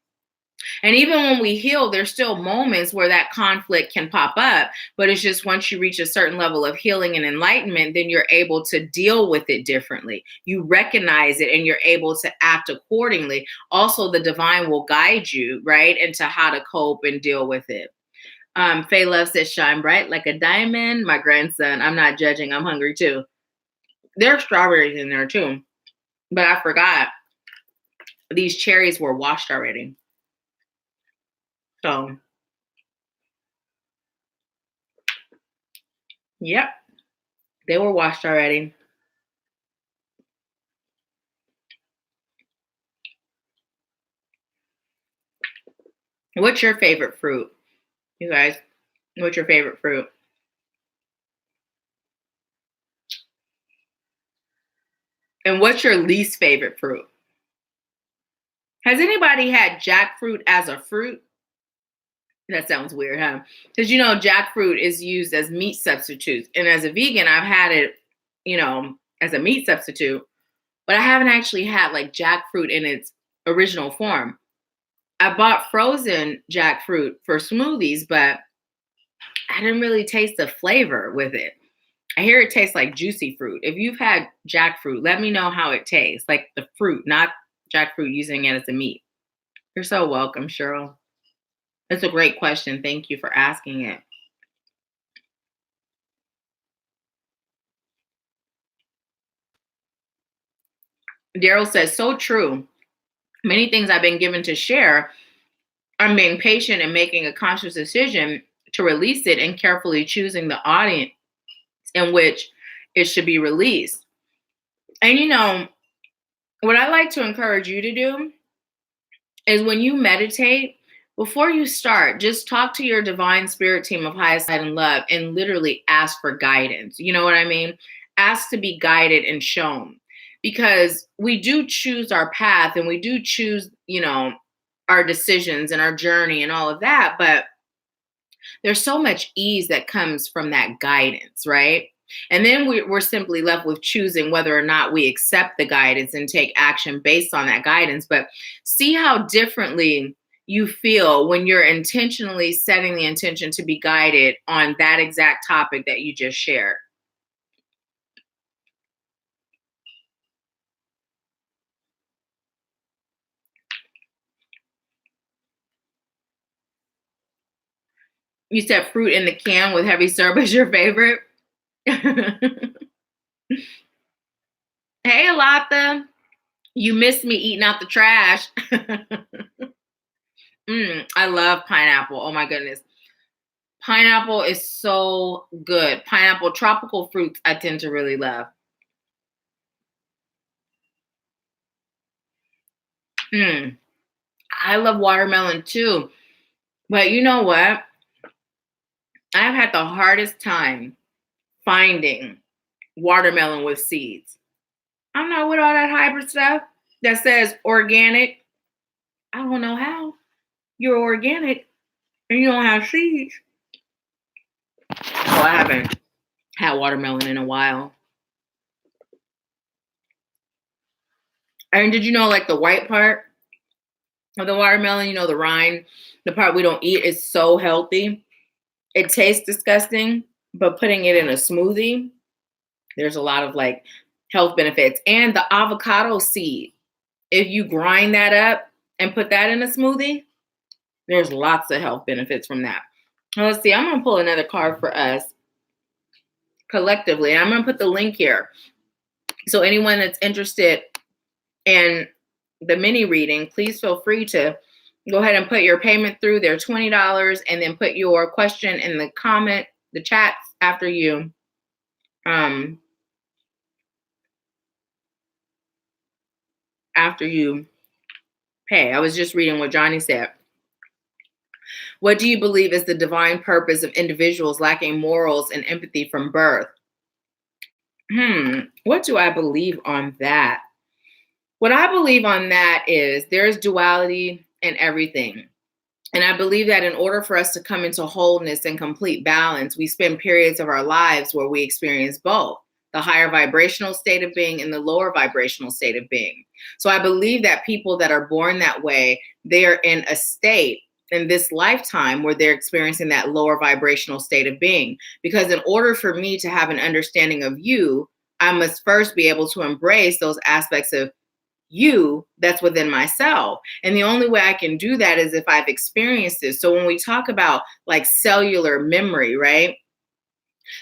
And even when we heal, there's still moments where that conflict can pop up. But it's just once you reach a certain level of healing and enlightenment, then you're able to deal with it differently. You recognize it and you're able to act accordingly. Also, the divine will guide you, right, into how to cope and deal with it. Faye Love says, shine bright like a diamond. My grandson, I'm not judging, I'm hungry too. There are strawberries in there too. But I forgot these cherries were washed already. So, yep, they were washed already. What's your favorite fruit, you guys? What's your favorite fruit? And what's your least favorite fruit? Has anybody had jackfruit as a fruit? That sounds weird, huh? Because jackfruit is used as meat substitute. And as a vegan, I've had it, as a meat substitute, but I haven't actually had like jackfruit in its original form. I bought frozen jackfruit for smoothies, but I didn't really taste the flavor with it. I hear it tastes like juicy fruit. If you've had jackfruit, let me know how it tastes, like the fruit, not jackfruit using it as a meat. You're so welcome, Cheryl. That's a great question. Thank you for asking it. Daryl says, so true. Many things I've been given to share. I'm being patient and making a conscious decision to release it and carefully choosing the audience in which it should be released. And what I like to encourage you to do is when you meditate, before you start, just talk to your divine spirit team of highest light and love and literally ask for guidance. You know what I mean? Ask to be guided and shown because we do choose our path and we do choose, our decisions and our journey and all of that. But there's so much ease that comes from that guidance, right? And then we're simply left with choosing whether or not we accept the guidance and take action based on that guidance. But see how differently you feel when you're intentionally setting the intention to be guided on that exact topic that you just shared. You said fruit in the can with heavy syrup is your favorite. Hey, Alata, you missed me eating out the trash. I love pineapple. Oh my goodness. Pineapple is so good. Pineapple, tropical fruits, I tend to really love. I love watermelon too. But you know what? I've had the hardest time finding watermelon with seeds. I'm not with all that hybrid stuff that says organic. I don't know how you're organic and you don't have seeds. Oh, I haven't had watermelon in a while. And did you know, like the white part of the watermelon, the rind, the part we don't eat is so healthy. It tastes disgusting, but putting it in a smoothie, there's a lot of like health benefits. And the avocado seed, if you grind that up and put that in a smoothie, there's lots of health benefits from that. Now, let's see, I'm going to pull another card for us collectively. And I'm going to put the link here. So anyone that's interested and the mini reading, please feel free to go ahead and put your payment through. They're $20, and then put your question in the comment, the chats after you pay. I was just reading what Johnny said. What do you believe is the divine purpose of individuals lacking morals and empathy from birth? What do I believe on that? What I believe on that is there's duality in everything. And I believe that in order for us to come into wholeness and complete balance, we spend periods of our lives where we experience both the higher vibrational state of being and the lower vibrational state of being. So I believe that people that are born that way, they are in a state in this lifetime where they're experiencing that lower vibrational state of being. Because in order for me to have an understanding of you, I must first be able to embrace those aspects of you that's within myself. And the only way I can do that is if I've experienced this. So when we talk about like cellular memory, right?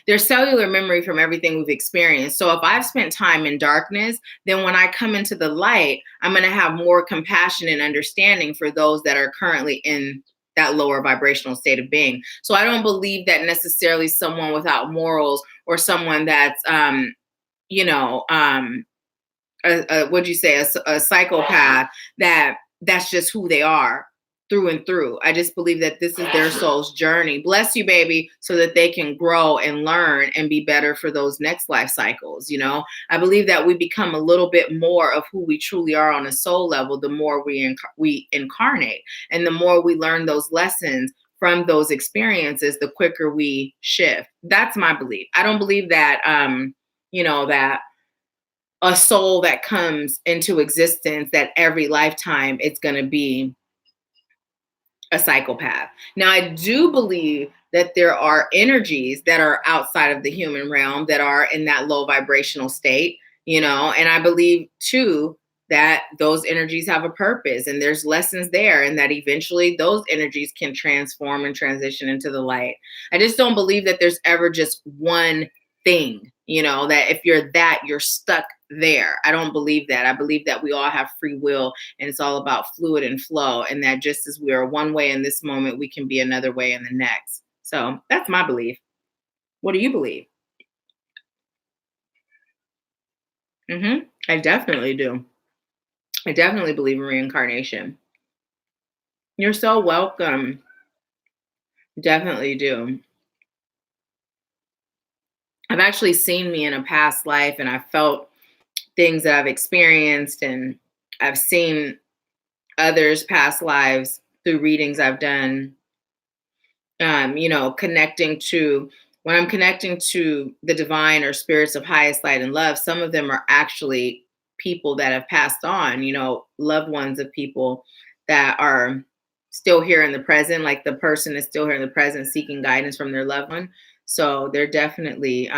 There's cellular memory from everything we've experienced. So if I've spent time in darkness, then when I come into the light, I'm going to have more compassion and understanding for those that are currently in that lower vibrational state of being. So I don't believe that necessarily someone without morals or someone that's, what'd you say, a psychopath, that's just who they are through and through. I just believe that this is their soul's journey. Bless you, baby, so that they can grow and learn and be better for those next life cycles. I believe that we become a little bit more of who we truly are on a soul level, the more we incarnate, and the more we learn those lessons from those experiences, the quicker we shift. That's my belief. I don't believe that, that a soul that comes into existence, that every lifetime it's going to be a psychopath. Now, I do believe that there are energies that are outside of the human realm that are in that low vibrational state, and I believe too that those energies have a purpose and there's lessons there, and that eventually those energies can transform and transition into the light. I just don't believe that there's ever just one thing, that if you're that, you're stuck there. I don't believe that. I believe that we all have free will, and it's all about fluid and flow, and that just as we are one way in this moment, we can be another way in the next. So that's my belief. What do you believe? I definitely do. I definitely believe in reincarnation. You're so welcome. Definitely do. I've actually seen me in a past life, and I felt things that I've experienced, and I've seen others' past lives through readings I've done. Connecting to, when I'm connecting to the divine or spirits of highest light and love, some of them are actually people that have passed on, loved ones of people that are still here in the present, like the person is still here in the present seeking guidance from their loved one. So they're definitely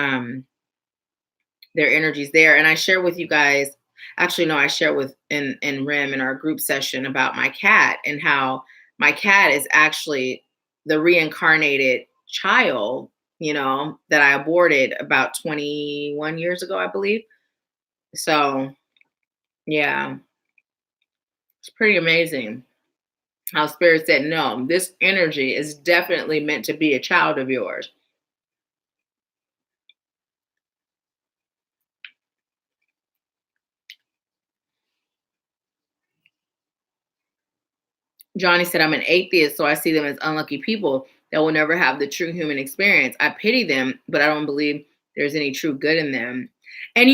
their energies there. And I share with you guys, actually, no, I share with in REM in our group session about my cat, and how my cat is actually the reincarnated child, that I aborted about 21 years ago, I believe. So yeah, it's pretty amazing how spirit said, no, this energy is definitely meant to be a child of yours. Johnny said, I'm an atheist, so I see them as unlucky people that will never have the true human experience. I pity them, but I don't believe there's any true good in them. And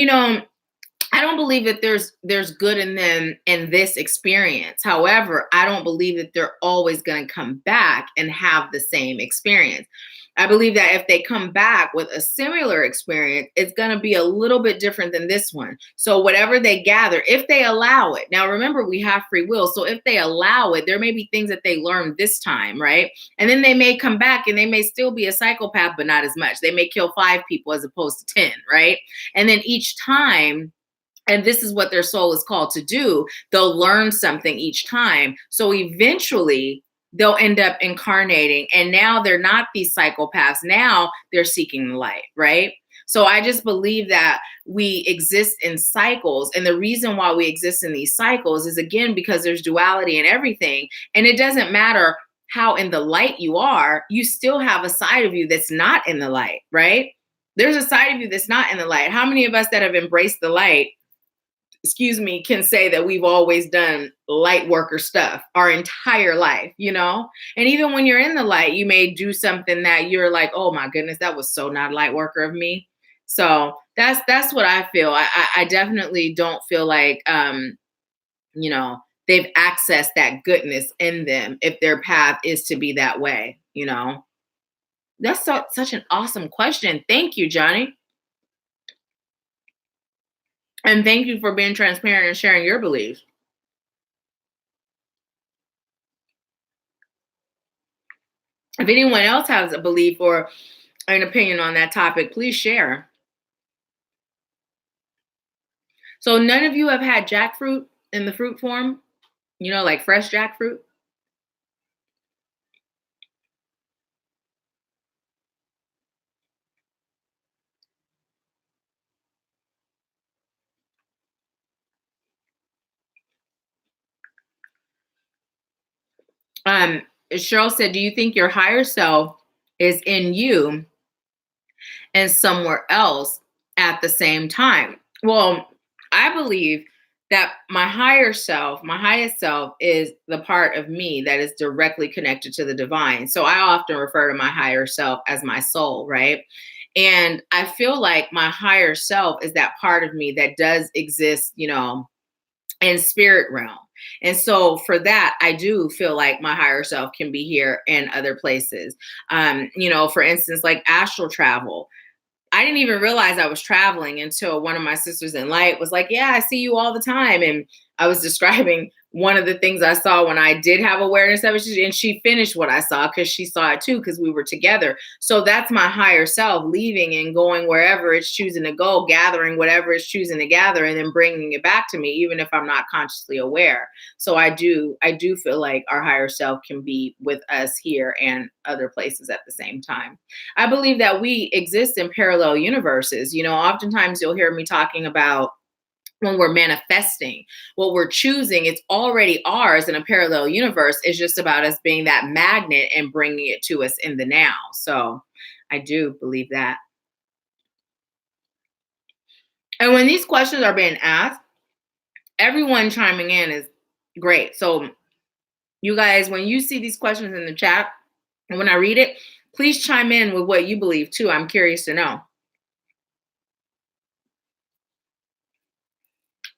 I don't believe that there's good in them in this experience. However, I don't believe that they're always going to come back and have the same experience. I believe that if they come back with a similar experience, it's going to be a little bit different than this one. So whatever they gather, if they allow it. Now, remember, we have free will. So if they allow it, there may be things that they learned this time, right? And then they may come back and they may still be a psychopath, but not as much. They may kill 5 people as opposed to 10, right? And then each time, and this is what their soul is called to do, they'll learn something each time. So eventually they'll end up incarnating, and now they're not these psychopaths. Now they're seeking the light, right? So I just believe that we exist in cycles. And the reason why we exist in these cycles is, again, because there's duality in everything. And it doesn't matter how in the light you are, you still have a side of you that's not in the light, right? There's a side of you that's not in the light. How many of us that have embraced the light, can say that we've always done light worker stuff our entire life, And even when you're in the light, you may do something that you're like, oh my goodness, that was so not light worker of me. So that's what I feel. I definitely don't feel like, they've accessed that goodness in them if their path is to be that way. That's such an awesome question. Thank you, Johnny. And thank you for being transparent and sharing your beliefs. If anyone else has a belief or an opinion on that topic, please share. So none of you have had jackfruit in the fruit form, like fresh jackfruit? Cheryl said, do you think your higher self is in you and somewhere else at the same time? Well, I believe that my highest self is the part of me that is directly connected to the divine. So I often refer to my higher self as my soul, right? And I feel like my higher self is that part of me that does exist, in spirit realm. And so for that, I do feel like my higher self can be here and other places. For instance, like astral travel. I didn't even realize I was traveling until one of my sisters in light was like, yeah, I see you all the time. And I was describing one of the things I saw when I did have awareness of it. And she finished what I saw because she saw it too, because we were together. So that's my higher self leaving and going wherever it's choosing to go, gathering whatever it's choosing to gather, and then bringing it back to me, even if I'm not consciously aware. So I do feel like our higher self can be with us here and other places at the same time. I believe that we exist in parallel universes. Oftentimes you'll hear me talking about when we're manifesting, what we're choosing, it's already ours in a parallel universe. It's just about us being that magnet and bringing it to us in the now. So I do believe that. And when these questions are being asked, everyone chiming in is great. So you guys, when you see these questions in the chat, and when I read it, please chime in with what you believe too. I'm curious to know.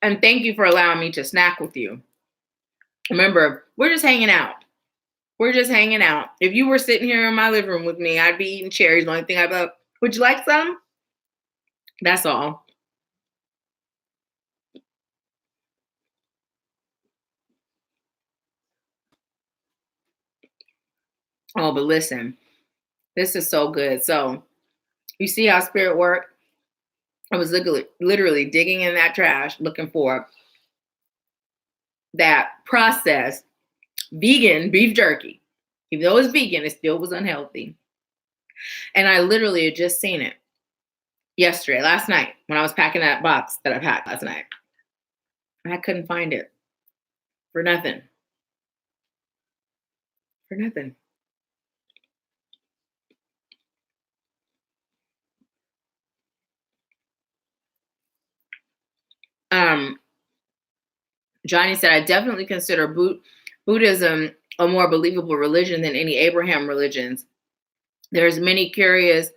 And thank you for allowing me to snack with you. Remember, we're just hanging out. We're just hanging out. If you were sitting here in my living room with me, I'd be eating cherries. The only thing I'd be like, would you like some? That's all. Oh, but listen, this is so good. So you see how spirit work? I was literally digging in that trash looking for that processed vegan beef jerky. Even though it's vegan, it still was unhealthy. And I literally had just seen it last night, when I was packing that box that I packed last night. And I couldn't find it for nothing. For nothing. Johnny said, I definitely consider Buddhism a more believable religion than any Abraham religions. There's many curious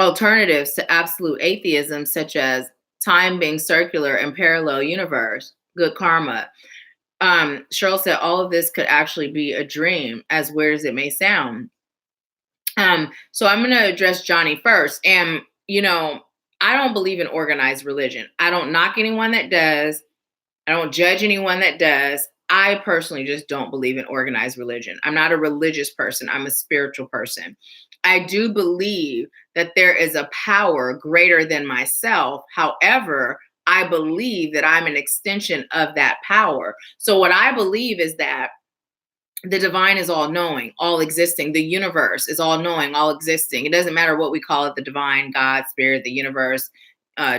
alternatives to absolute atheism, such as time being circular and parallel universe, good karma. Cheryl said, all of this could actually be a dream, as weird as it may sound. So I'm going to address Johnny first. And, I don't believe in organized religion. I don't knock anyone that does. I don't judge anyone that does. I personally just don't believe in organized religion. I'm not a religious person. I'm a spiritual person. I do believe that there is a power greater than myself. However, I believe that I'm an extension of that power. So what I believe is that the divine is all knowing, all existing. The universe is all knowing, all existing. It doesn't matter what we call it, the divine, God, spirit, the universe,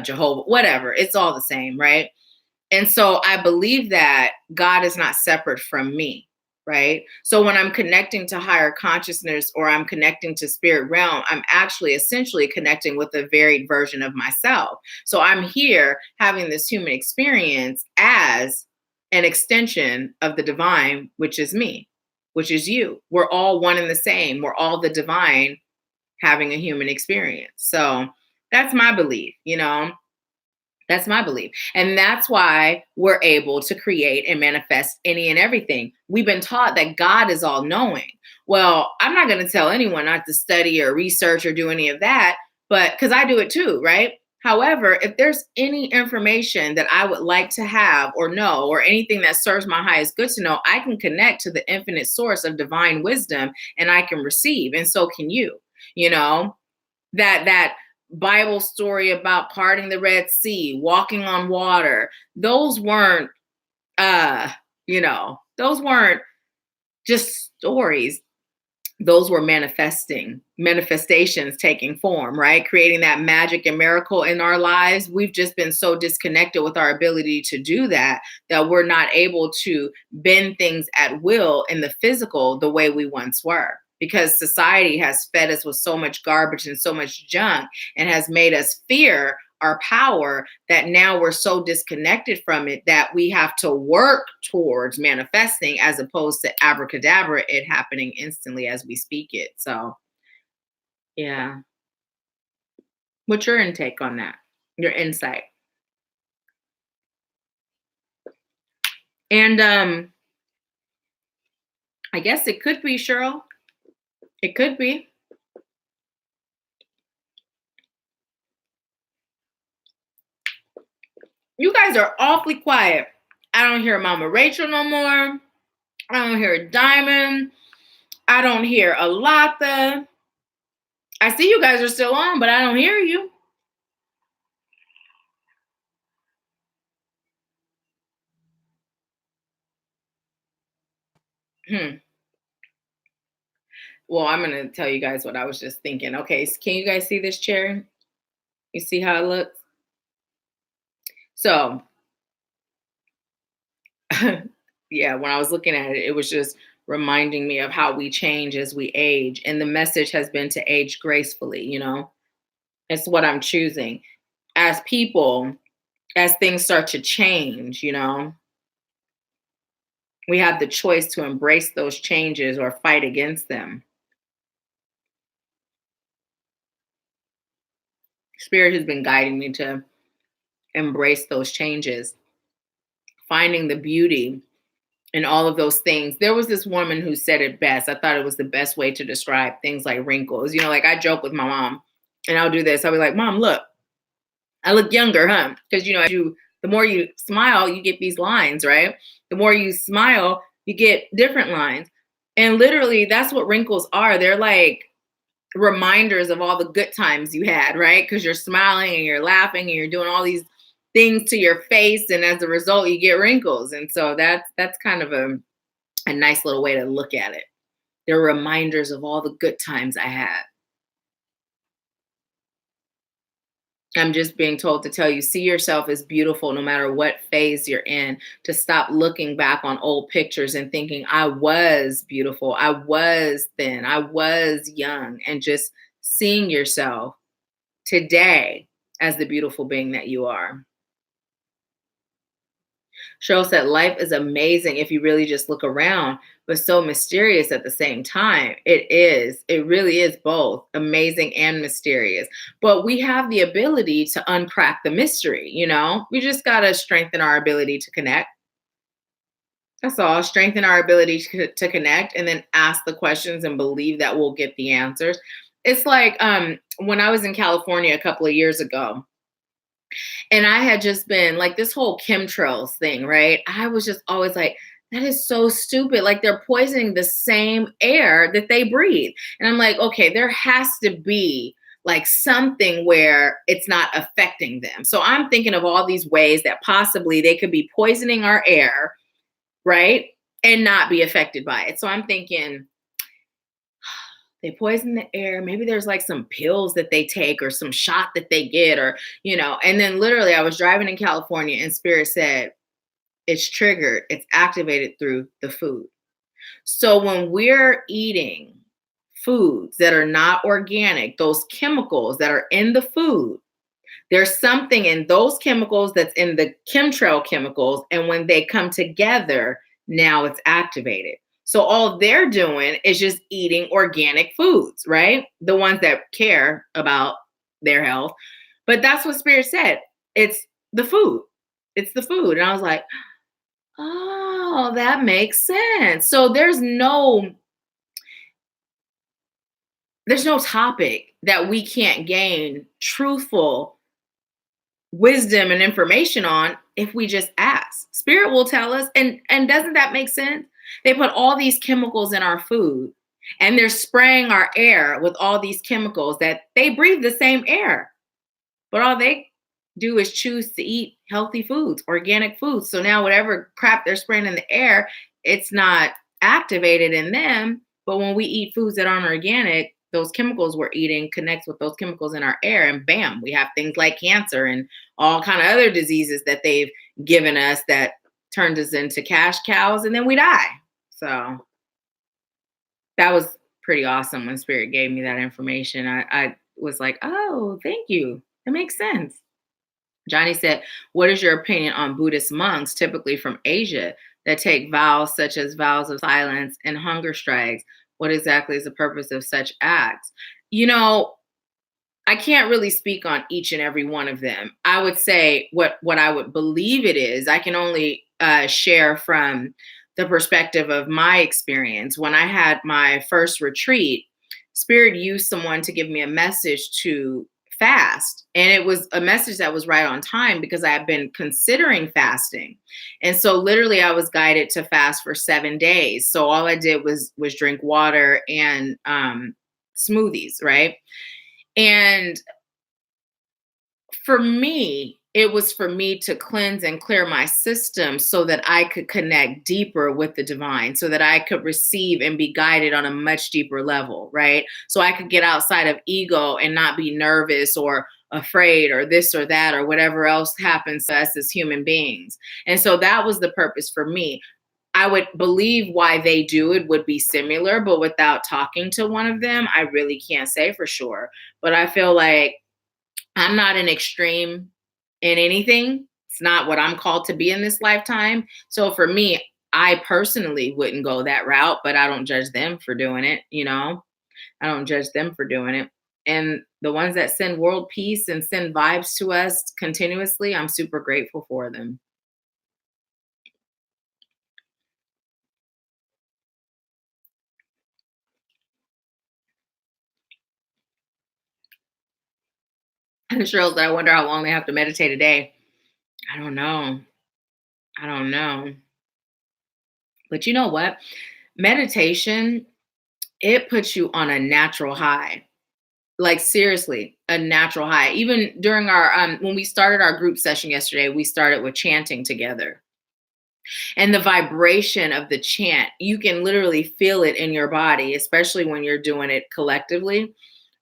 Jehovah, whatever. It's all the same, right? And so I believe that God is not separate from me, right? So when I'm connecting to higher consciousness or I'm connecting to spirit realm, I'm actually essentially connecting with a varied version of myself. So I'm here having this human experience as an extension of the divine, which is me, which is you. We're all one and the same. We're all the divine having a human experience. So that's my belief, you know? That's my belief. And that's why we're able to create and manifest any and everything. We've been taught that God is all knowing. Well, I'm not going to tell anyone not to study or research or do any of that, but because I do it too, right? However, if there's any information that I would like to have or know, or anything that serves my highest good to know, I can connect to the infinite source of divine wisdom and I can receive. And so can you, you know, that Bible story about parting the Red Sea, walking on water. Those weren't, those weren't just stories. Those were manifestations taking form, right? Creating that magic and miracle in our lives. We've just been so disconnected with our ability to do that, that we're not able to bend things at will in the physical the way we once were. Because society has fed us with so much garbage and so much junk and has made us fear our power that now we're so disconnected from it that we have to work towards manifesting as opposed to abracadabra, it happening instantly as we speak it. So, yeah. What's your intake on that? Your insight? And I guess it could be, Cheryl. It could be. You guys are awfully quiet. I don't hear Mama Rachel no more. I don't hear Diamond. I don't hear Alata. I see you guys are still on, but I don't hear you. Well, I'm going to tell you guys what I was just thinking. Okay, so can you guys see this chair? You see how it looks? So, yeah, when I was looking at it, it was just reminding me of how we change as we age. And the message has been to age gracefully, you know? It's what I'm choosing. As people, as things start to change, you know, we have the choice to embrace those changes or fight against them. Spirit has been guiding me to embrace those changes, finding the beauty in all of those things. There was this woman who said it best. I thought it was the best way to describe things like wrinkles. You know, like I joke with my mom and I'll do this. I'll be like, Mom, look, I look younger, huh? Because, you know, the more you smile, you get these lines, right? The more you smile, you get different lines. And literally, that's what wrinkles are. They're like reminders of all the good times you had, right? Because you're smiling and you're laughing and you're doing all these things to your face, and as a result, you get wrinkles. And so that's kind of a nice little way to look at it. They're reminders of all the good times I had. I'm just being told to tell you, see yourself as beautiful no matter what phase you're in, to stop looking back on old pictures and thinking, I was beautiful, I was thin, I was young, and just seeing yourself today as the beautiful being that you are. Cheryl said, life is amazing if you really just look around, but so mysterious at the same time. It is. It really is both amazing and mysterious. But we have the ability to uncrack the mystery, you know? We just got to strengthen our ability to connect. That's all. Strengthen our ability to connect and then ask the questions and believe that we'll get the answers. It's like when I was in California a couple of years ago, and I had just been like this whole chemtrails thing, right? I was just always like, that is so stupid. Like they're poisoning the same air that they breathe. And I'm like, okay, there has to be like something where it's not affecting them. So I'm thinking of all these ways that possibly they could be poisoning our air, right? and not be affected by it. So I'm thinking, they poison the air. Maybe there's like some pills that they take or some shot that they get, or, and then literally I was driving in California and Spirit said, it's triggered, it's activated through the food. So when we're eating foods that are not organic, those chemicals that are in the food, there's something in those chemicals that's in the chemtrail chemicals. And when they come together, now it's activated. So all they're doing is just eating organic foods, right? The ones that care about their health. But that's what Spirit said. It's the food. It's the food. And I was like, oh, that makes sense. So there's no topic that we can't gain truthful wisdom and information on if we just ask. Spirit will tell us. And doesn't that make sense? They put all these chemicals in our food and they're spraying our air with all these chemicals that they breathe the same air. But all they do is choose to eat healthy foods, organic foods. So now whatever crap they're spraying in the air, it's not activated in them. But when we eat foods that aren't organic, those chemicals we're eating connects with those chemicals in our air, and bam, we have things like cancer and all kind of other diseases that they've given us that turned us into cash cows, and then we die. So that was pretty awesome when Spirit gave me that information. I was like, oh, thank you. It makes sense. Johnny said, what is your opinion on Buddhist monks, typically from Asia, that take vows such as vows of silence and hunger strikes? What exactly is the purpose of such acts? I can't really speak on each and every one of them. I would say what I would believe it is. I can only share from the perspective of my experience. When I had my first retreat, Spirit used someone to give me a message to fast. And it was a message that was right on time because I had been considering fasting. And so literally I was guided to fast for 7 days. So all I did was drink water and smoothies, right? And for me, it was for me to cleanse and clear my system so that I could connect deeper with the divine, so that I could receive and be guided on a much deeper level, right? So I could get outside of ego and not be nervous or afraid or this or that or whatever else happens to us as human beings. And so that was the purpose for me. I would believe why they do it would be similar, but without talking to one of them, I really can't say for sure. But I feel like I'm not an extreme in anything. It's not what I'm called to be in this lifetime. So for me, I personally wouldn't go that route, but I don't judge them for doing it. I don't judge them for doing it. And the ones that send world peace and send vibes to us continuously, I'm super grateful for them. And Cheryl said, I wonder how long they have to meditate a day. I don't know. I don't know. But you know what? Meditation, it puts you on a natural high. Like seriously, a natural high. Even during our when we started our group session yesterday, we started with chanting together. And the vibration of the chant, you can literally feel it in your body, especially when you're doing it collectively.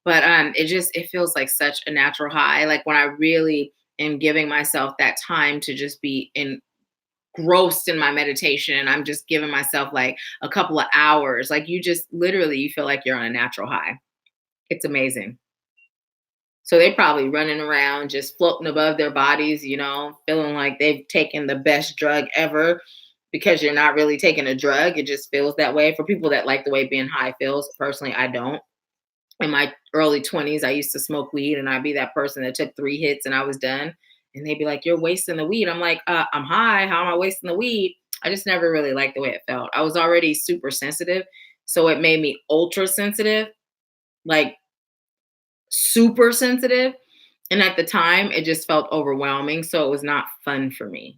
But it feels like such a natural high. Like when I really am giving myself that time to just be engrossed in my meditation, and I'm just giving myself like a couple of hours, like you just literally you feel like you're on a natural high. It's amazing. So they probably running around just floating above their bodies, feeling like they've taken the best drug ever, because you're not really taking a drug. It just feels that way for people that like the way being high feels. Personally, I don't. In my early 20s, I used to smoke weed, and I'd be that person that took 3 hits and I was done. And they'd be like, you're wasting the weed. I'm like, I'm high. How am I wasting the weed? I just never really liked the way it felt. I was already super sensitive. So it made me ultra sensitive, like super sensitive. And at the time, it just felt overwhelming. So it was not fun for me.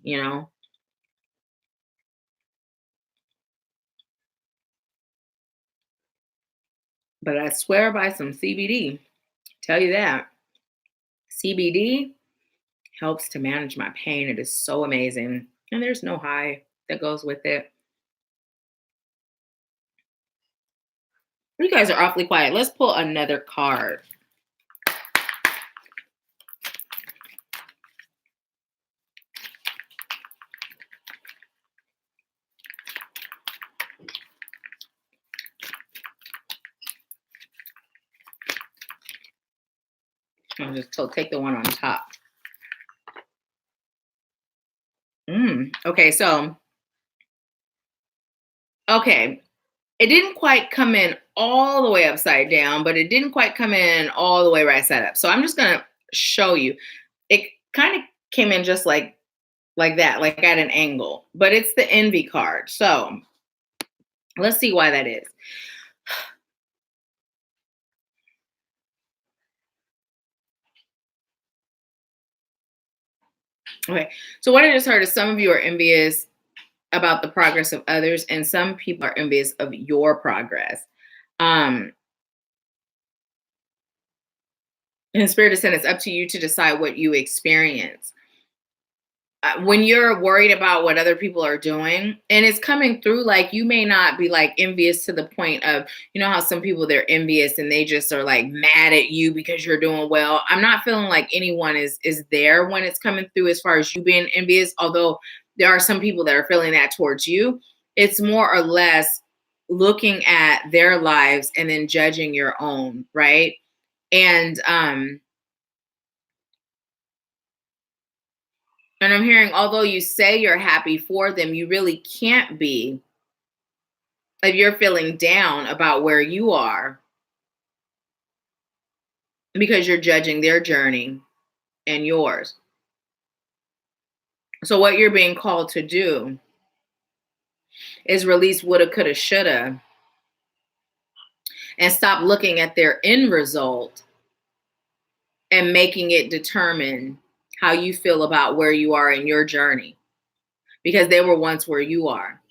But I swear by some CBD. Tell you that. CBD helps to manage my pain. It is so amazing. And there's no high that goes with it. You guys are awfully quiet. Let's pull another card. I'll just take the one on top. Okay, so, okay. It didn't quite come in all the way upside down, but it didn't quite come in all the way right side up. So I'm just going to show you. It kind of came in just like that, like at an angle, but it's the envy card. So let's see why that is. Okay, so what I just heard is some of you are envious about the progress of others, and some people are envious of your progress. And Spirit is saying it's up to you to decide what you experience. When you're worried about what other people are doing, and it's coming through, like you may not be like envious to the point of, you know how some people, they're envious and they just are like mad at you because you're doing well. I'm not feeling like anyone is there when it's coming through as far as you being envious, although there are some people that are feeling that towards you. It's more or less looking at their lives and then judging your own, right? And I'm hearing, although you say you're happy for them, you really can't be if you're feeling down about where you are because you're judging their journey and yours. So what you're being called to do is release woulda, coulda, shoulda, and stop looking at their end result and making it determine how you feel about where you are in your journey, because they were once where you are.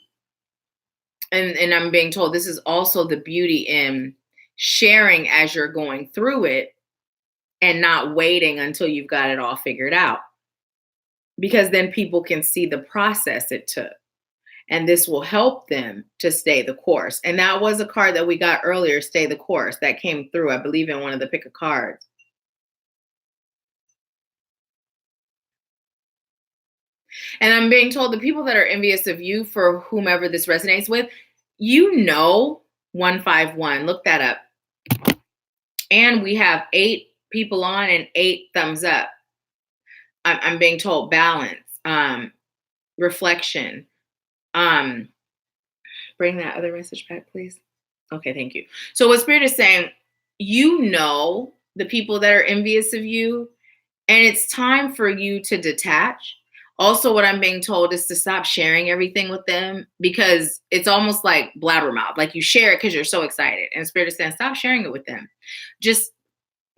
And I'm being told this is also the beauty in sharing as you're going through it and not waiting until you've got it all figured out, because then people can see the process it took, and this will help them to stay the course. And that was a card that we got earlier, stay the course, that came through, I believe, in one of the pick a cards. And I'm being told the people that are envious of you, for whomever this resonates with, 151, look that up. And we have 8 people on and 8 thumbs up. I'm being told balance, reflection. Bring that other message back, please. Okay, thank you. So what Spirit is saying, the people that are envious of you, and it's time for you to detach. Also, what I'm being told is to stop sharing everything with them, because it's almost like blabbermouth. Like you share it because you're so excited. And Spirit is saying, stop sharing it with them. Just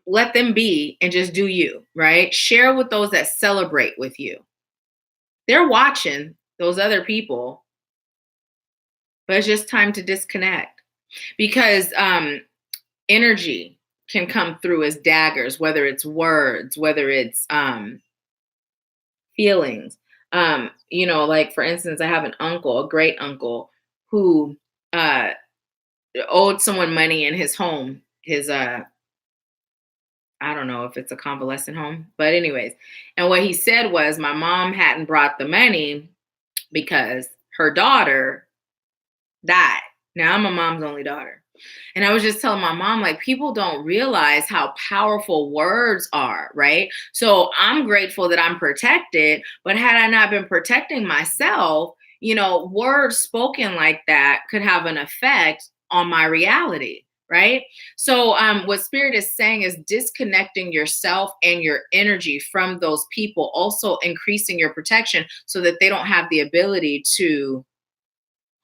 let them be and just do you, right? Share with those that celebrate with you. They're watching those other people, but it's just time to disconnect, because energy can come through as daggers, whether it's words, whether it's feelings. Like for instance, I have an uncle, a great uncle, who owed someone money in his home, his I don't know if it's a convalescent home, but anyways. And what he said was, my mom hadn't brought the money because her daughter died. Now I'm my mom's only daughter. And I was just telling my mom, like, people don't realize how powerful words are, right? So I'm grateful that I'm protected, but had I not been protecting myself, words spoken like that could have an effect on my reality, right? So what Spirit is saying is disconnecting yourself and your energy from those people, also increasing your protection so that they don't have the ability to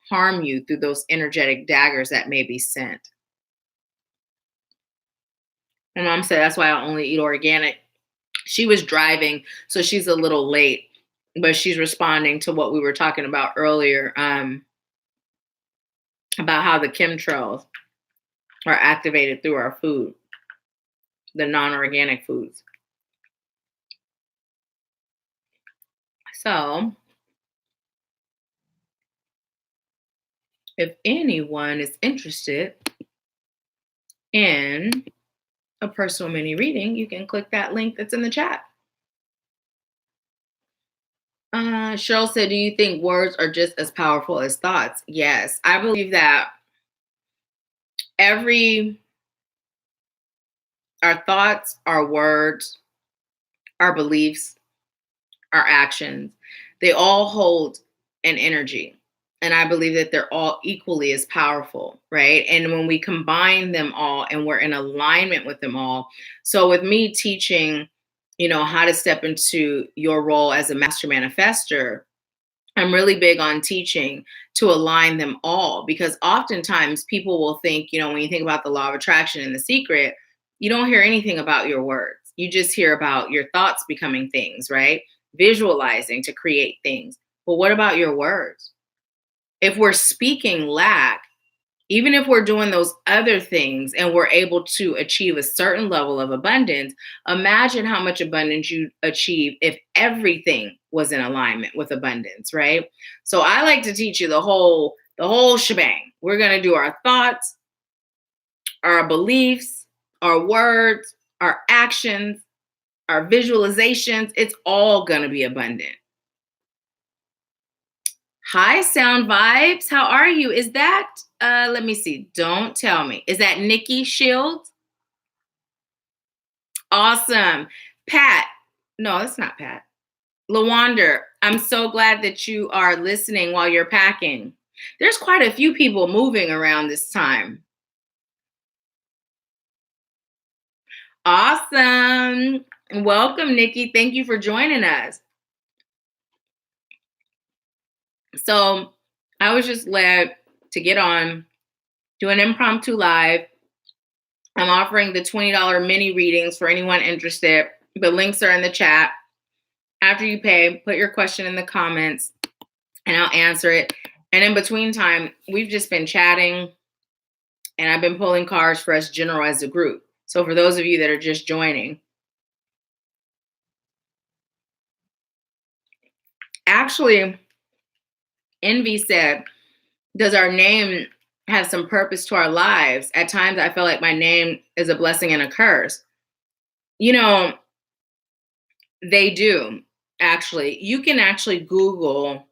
harm you through those energetic daggers that may be sent. My mom said that's why I only eat organic. She was driving, so she's a little late, but she's responding to what we were talking about earlier, about how the chemtrails are activated through our food, the non-organic foods. So if anyone is interested in a personal mini reading, you can click that link that's in the chat. Cheryl said, do you think words are just as powerful as thoughts? Yes, I believe that our thoughts, our words, our beliefs, our actions, they all hold an energy. And I believe that they're all equally as powerful, right? And when we combine them all and we're in alignment with them all. So with me teaching, how to step into your role as a master manifester, I'm really big on teaching to align them all, because oftentimes people will think, when you think about the law of attraction and the secret, you don't hear anything about your words. You just hear about your thoughts becoming things, right? Visualizing to create things. But what about your words? If we're speaking lack, even if we're doing those other things and we're able to achieve a certain level of abundance, imagine how much abundance you achieve if everything was in alignment with abundance, right? So I like to teach you the whole shebang. We're going to do our thoughts, our beliefs, our words, our actions, our visualizations. It's all going to be abundant. Hi, Sound Vibes. How are you? Is that, let me see. Don't tell me. Is that Nikki Shields? Awesome. Pat. No, it's not Pat. Lawander, I'm so glad that you are listening while you're packing. There's quite a few people moving around this time. Awesome. Welcome, Nikki. Thank you for joining us. So I was just led to get on, do an impromptu live. I'm offering the $20 mini readings for anyone interested. The links are in the chat. After you pay, put your question in the comments and I'll answer it. And in between time, we've just been chatting and I've been pulling cards for us general as a group. So for those of you that are just joining, actually, Envy said, does our name have some purpose to our lives? At times, I feel like my name is a blessing and a curse. They do, actually. You can actually Google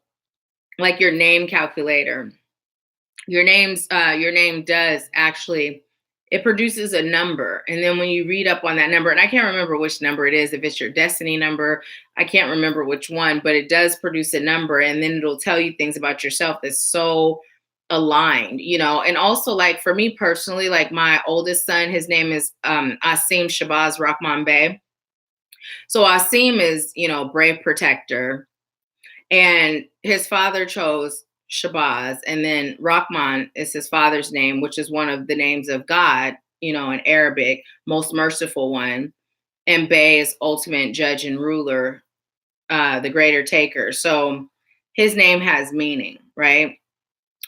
like your name calculator. Your name does actually, it produces a number. And then when you read up on that number, and I can't remember which number it is, if it's your destiny number, I can't remember which one, but it does produce a number. And then it'll tell you things about yourself that's so aligned, and also like for me personally, like my oldest son, his name is Asim Shabazz Rahman Bey. So Asim is, brave protector, and his father chose Shabazz, and then Rahman is his father's name, which is one of the names of God, in Arabic, most merciful one. And Bey is ultimate judge and ruler, the greater taker. So his name has meaning, right?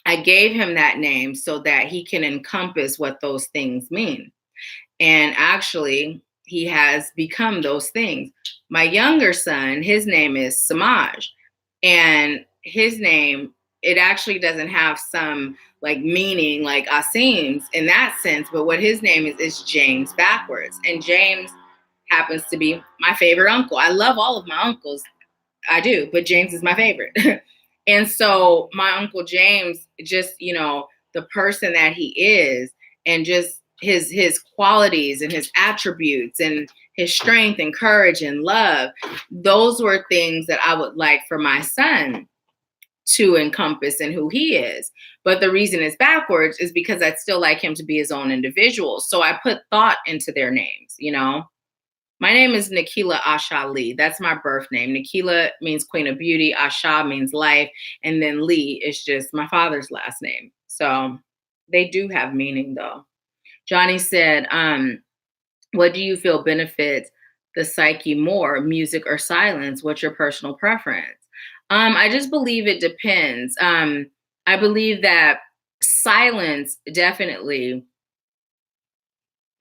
I gave him that name so that he can encompass what those things mean. And actually, he has become those things. My younger son, his name is Samaj. And his name, it actually doesn't have some like meaning like Asim's in that sense, but what his name is James backwards. And James happens to be my favorite uncle. I love all of my uncles. I do, but James is my favorite. And so my Uncle James, just, the person that he is, and just his qualities and his attributes and his strength and courage and love, those were things that I would like for my son to encompass in who he is. But the reason it's backwards is because I'd still like him to be his own individual. So I put thought into their names, My name is Nahkila Isha Lee. That's my birth name. Nahkila means Queen of Beauty. Isha means life. And then Lee is just my father's last name. So they do have meaning, though. Johnny said, what do you feel benefits the psyche more, music or silence? What's your personal preference? I just believe it depends. I believe that silence definitely,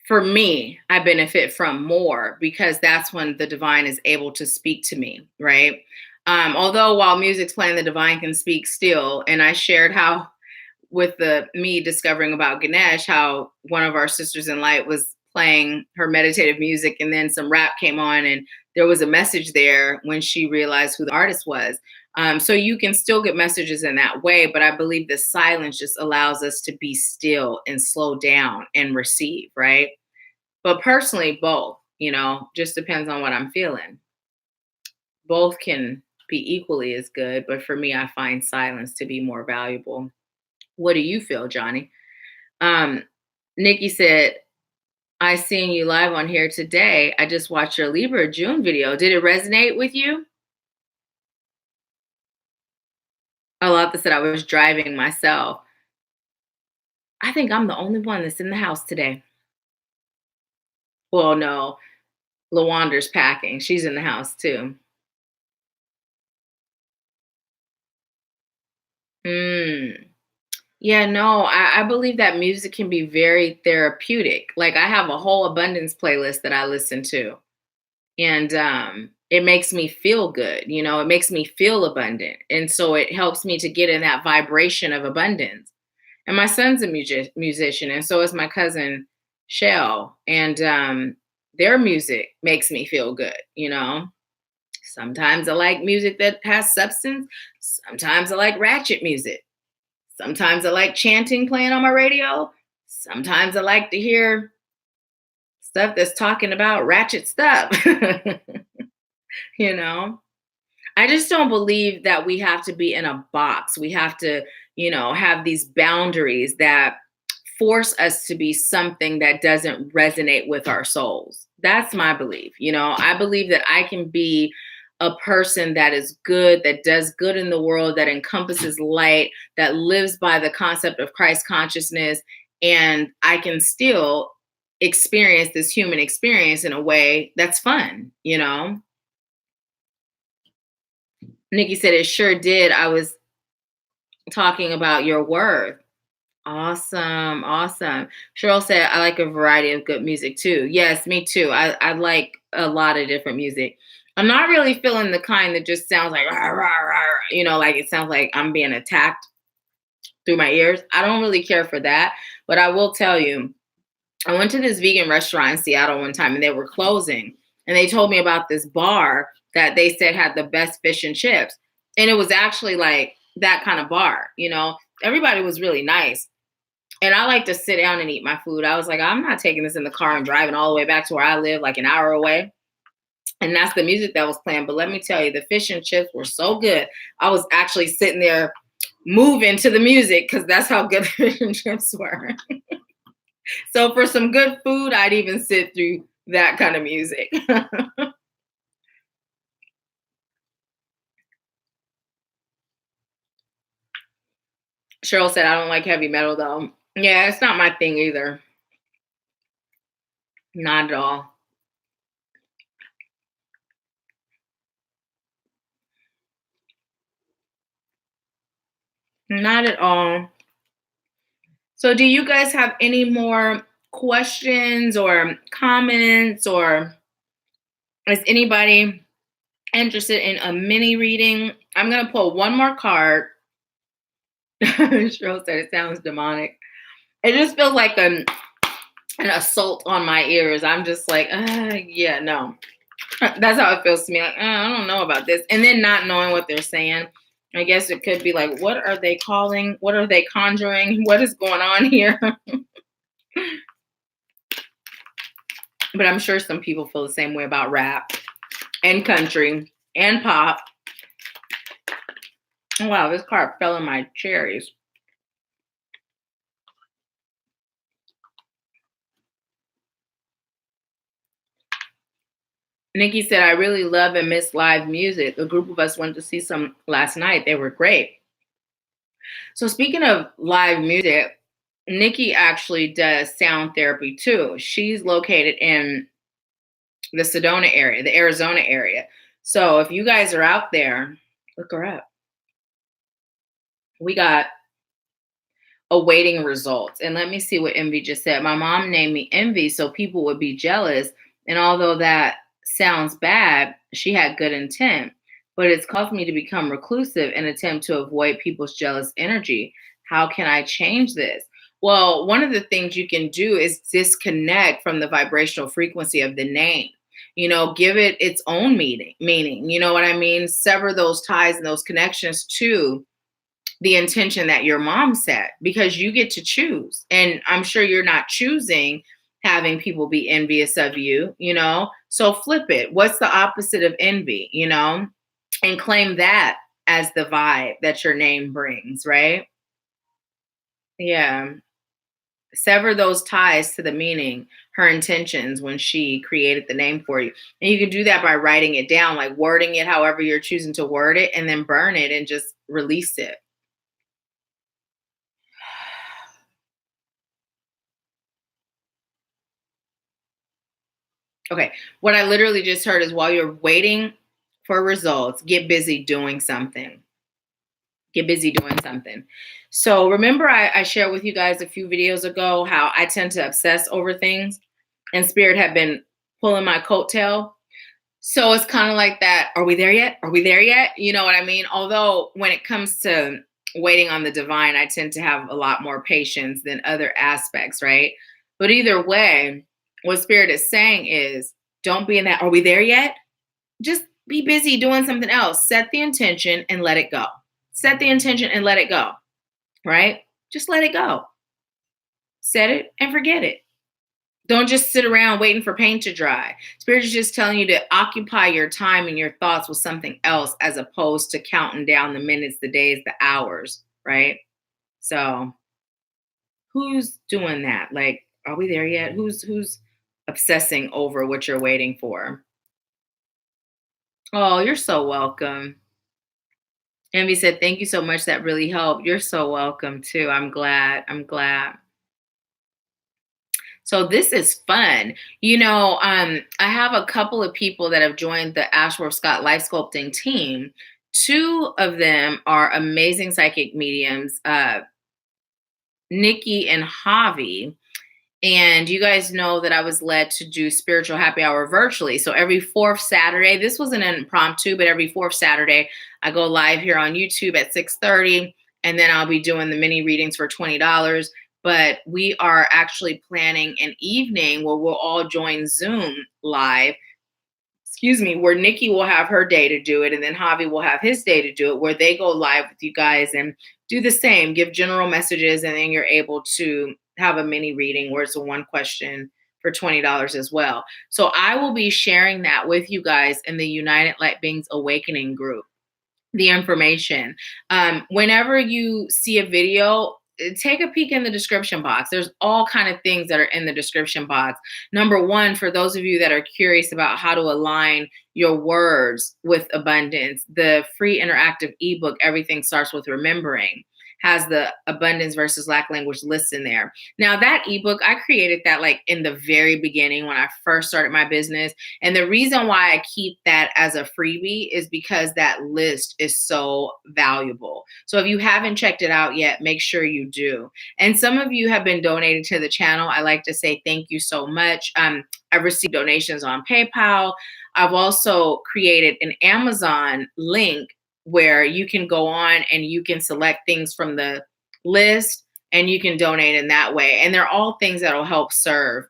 for me, I benefit from more because that's when the divine is able to speak to me, right? Although while music's playing, the divine can speak still. And I shared how with me discovering about Ganesh, how one of our sisters in light was playing her meditative music and then some rap came on and there was a message there when she realized who the artist was. So you can still get messages in that way, but I believe the silence just allows us to be still and slow down and receive, right? But personally, both, just depends on what I'm feeling. Both can be equally as good, but for me, I find silence to be more valuable. What do you feel, Johnny? Um, Nikki said, I seen you live on here today. I just watched your Libra June video. Did it resonate with you? A lot that said I was driving myself. I think I'm the only one that's in the house today. Well, no, Lawander's packing. She's in the house too. Mm. Yeah, no, I believe that music can be very therapeutic. Like I have a whole abundance playlist that I listen to. And it makes me feel good. It makes me feel abundant. And so it helps me to get in that vibration of abundance. And my son's a musician, and so is my cousin Shell. And their music makes me feel good. Sometimes I like music that has substance. Sometimes I like ratchet music. Sometimes I like chanting playing on my radio. Sometimes I like to hear stuff that's talking about ratchet stuff. you know I just don't believe that we have to be in a box. We have to, have these boundaries that force us to be something that doesn't resonate with our souls. That's my belief. I believe that I can be a person that is good, that does good in the world, that encompasses light, that lives by the concept of Christ consciousness, and I can still experience this human experience in a way that's fun. Nikki said it sure did. I was talking about your worth. Awesome. Awesome. Cheryl said, I like a variety of good music too. Yes, me too. I like a lot of different music. I'm not really feeling the kind that just sounds like, rah, rah, rah, like it sounds like I'm being attacked through my ears. I don't really care for that. But I will tell you, I went to this vegan restaurant in Seattle one time and they were closing. And they told me about this bar that they said had the best fish and chips. And it was actually like that kind of bar. Everybody was really nice. And I like to sit down and eat my food. I was like, I'm not taking this in the car and driving all the way back to where I live, like an hour away. And that's the music that was playing. But let me tell you, the fish and chips were so good. I was actually sitting there moving to the music because that's how good the fish and chips were. So for some good food, I'd even sit through that kind of music. Cheryl said, I don't like heavy metal though. Yeah, it's not my thing either. Not at all. Not at all. So do you guys have any more questions or comments, or is anybody interested in a mini reading? I'm going to pull one more card. Cheryl said it sounds demonic. It just feels like an assault on my ears. I'm just like, yeah, no. That's how it feels to me. Like, I don't know about this. And then not knowing what they're saying. I guess it could be like, what are they calling? What are they conjuring? What is going on here? But I'm sure some people feel the same way about rap and country and pop. Oh, wow, this card fell in my cherries. Nikki said, I really love and miss live music. A group of us went to see some last night. They were great. So speaking of live music, Nikki actually does sound therapy too. She's located in the Sedona area, the Arizona area. So if you guys are out there, look her up. We got awaiting results. And let me see what Envy just said. My mom named me Envy so people would be jealous. And although that sounds bad, she had good intent. But it's caused me to become reclusive and attempt to avoid people's jealous energy. How can I change this? Well, one of the things you can do is disconnect from the vibrational frequency of the name. Give it its own meaning. You know what I mean? Sever those ties and those connections to the intention that your mom set, because you get to choose. And I'm sure you're not choosing having people be envious of you. So flip it. What's the opposite of envy? And claim that as the vibe that your name brings, right? Yeah. Sever those ties to the meaning, her intentions when she created the name for you. And you can do that by writing it down, like wording it however you're choosing to word it, and then burn it and just release it. Okay. What I literally just heard is, while you're waiting for results, get busy doing something. Get busy doing something. So remember, I shared with you guys a few videos ago how I tend to obsess over things, and Spirit had been pulling my coattail. So it's kind of like that. Are we there yet? Are we there yet? You know what I mean? Although when it comes to waiting on the divine, I tend to have a lot more patience than other aspects, right? But either way, what Spirit is saying is, don't be in that, are we there yet? Just be busy doing something else. Set the intention and let it go. Set the intention and let it go, right? Just let it go. Set it and forget it. Don't just sit around waiting for paint to dry. Spirit is just telling you to occupy your time and your thoughts with something else, as opposed to counting down the minutes, the days, the hours, right? So who's doing that? Like, are we there yet? Who's obsessing over what you're waiting for? Oh, you're so welcome. Envy said, thank you so much. That really helped. You're so welcome too. I'm glad. I'm glad. So this is fun. I have a couple of people that have joined the Ashworth Scott Life Sculpting team. Two of them are amazing psychic mediums, Nikki and Javi. And you guys know that I was led to do spiritual happy hour virtually. So every fourth Saturday, this was an impromptu, but every fourth Saturday, I go live here on YouTube at 6:30, and then I'll be doing the mini readings for $20. But we are actually planning an evening where we'll all join Zoom live, where Nikki will have her day to do it, and then Javi will have his day to do it, where they go live with you guys and do the same, give general messages, and then you're able to have a mini reading where it's a one question for $20 as well. So I will be sharing that with you guys in the United Light Beings Awakening group, the information. Whenever you see a video, take a peek in the description box. There's all kind of things that are in the description box. Number one, for those of you that are curious about how to align your words with abundance, the free interactive ebook, Everything Starts with Remembering, has the abundance versus lack language list in there. Now that ebook, I created that like in the very beginning when I first started my business. And the reason why I keep that as a freebie is because that list is so valuable. So if you haven't checked it out yet, make sure you do. And some of you have been donating to the channel. I like to say thank you so much. I've received donations on PayPal. I've also created an Amazon link where you can go on and you can select things from the list and you can donate in that way. And they're all things that'll help serve,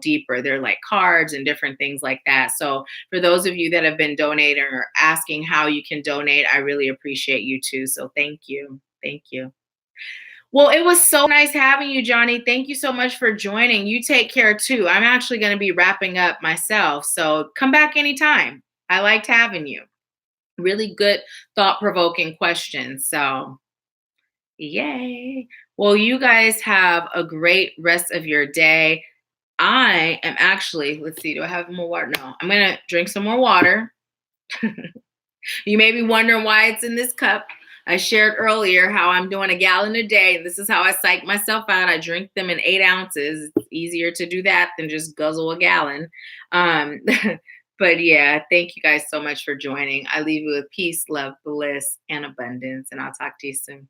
deeper. They're like cards and different things like that. So for those of you that have been donating or asking how you can donate, I really appreciate you too. So thank you. Thank you. Well, it was so nice having you, Johnny. Thank you so much for joining. You take care too. I'm actually going to be wrapping up myself. So come back anytime. I liked having you. Really good, thought-provoking questions. So, yay. Well, you guys have a great rest of your day. I am actually, let's see, do I have more water? No, I'm going to drink some more water. You may be wondering why it's in this cup. I shared earlier how I'm doing a gallon a day. And this is how I psych myself out. I drink them in 8 ounces. It's easier to do that than just guzzle a gallon. But yeah, thank you guys so much for joining. I leave you with peace, love, bliss, and abundance. And I'll talk to you soon.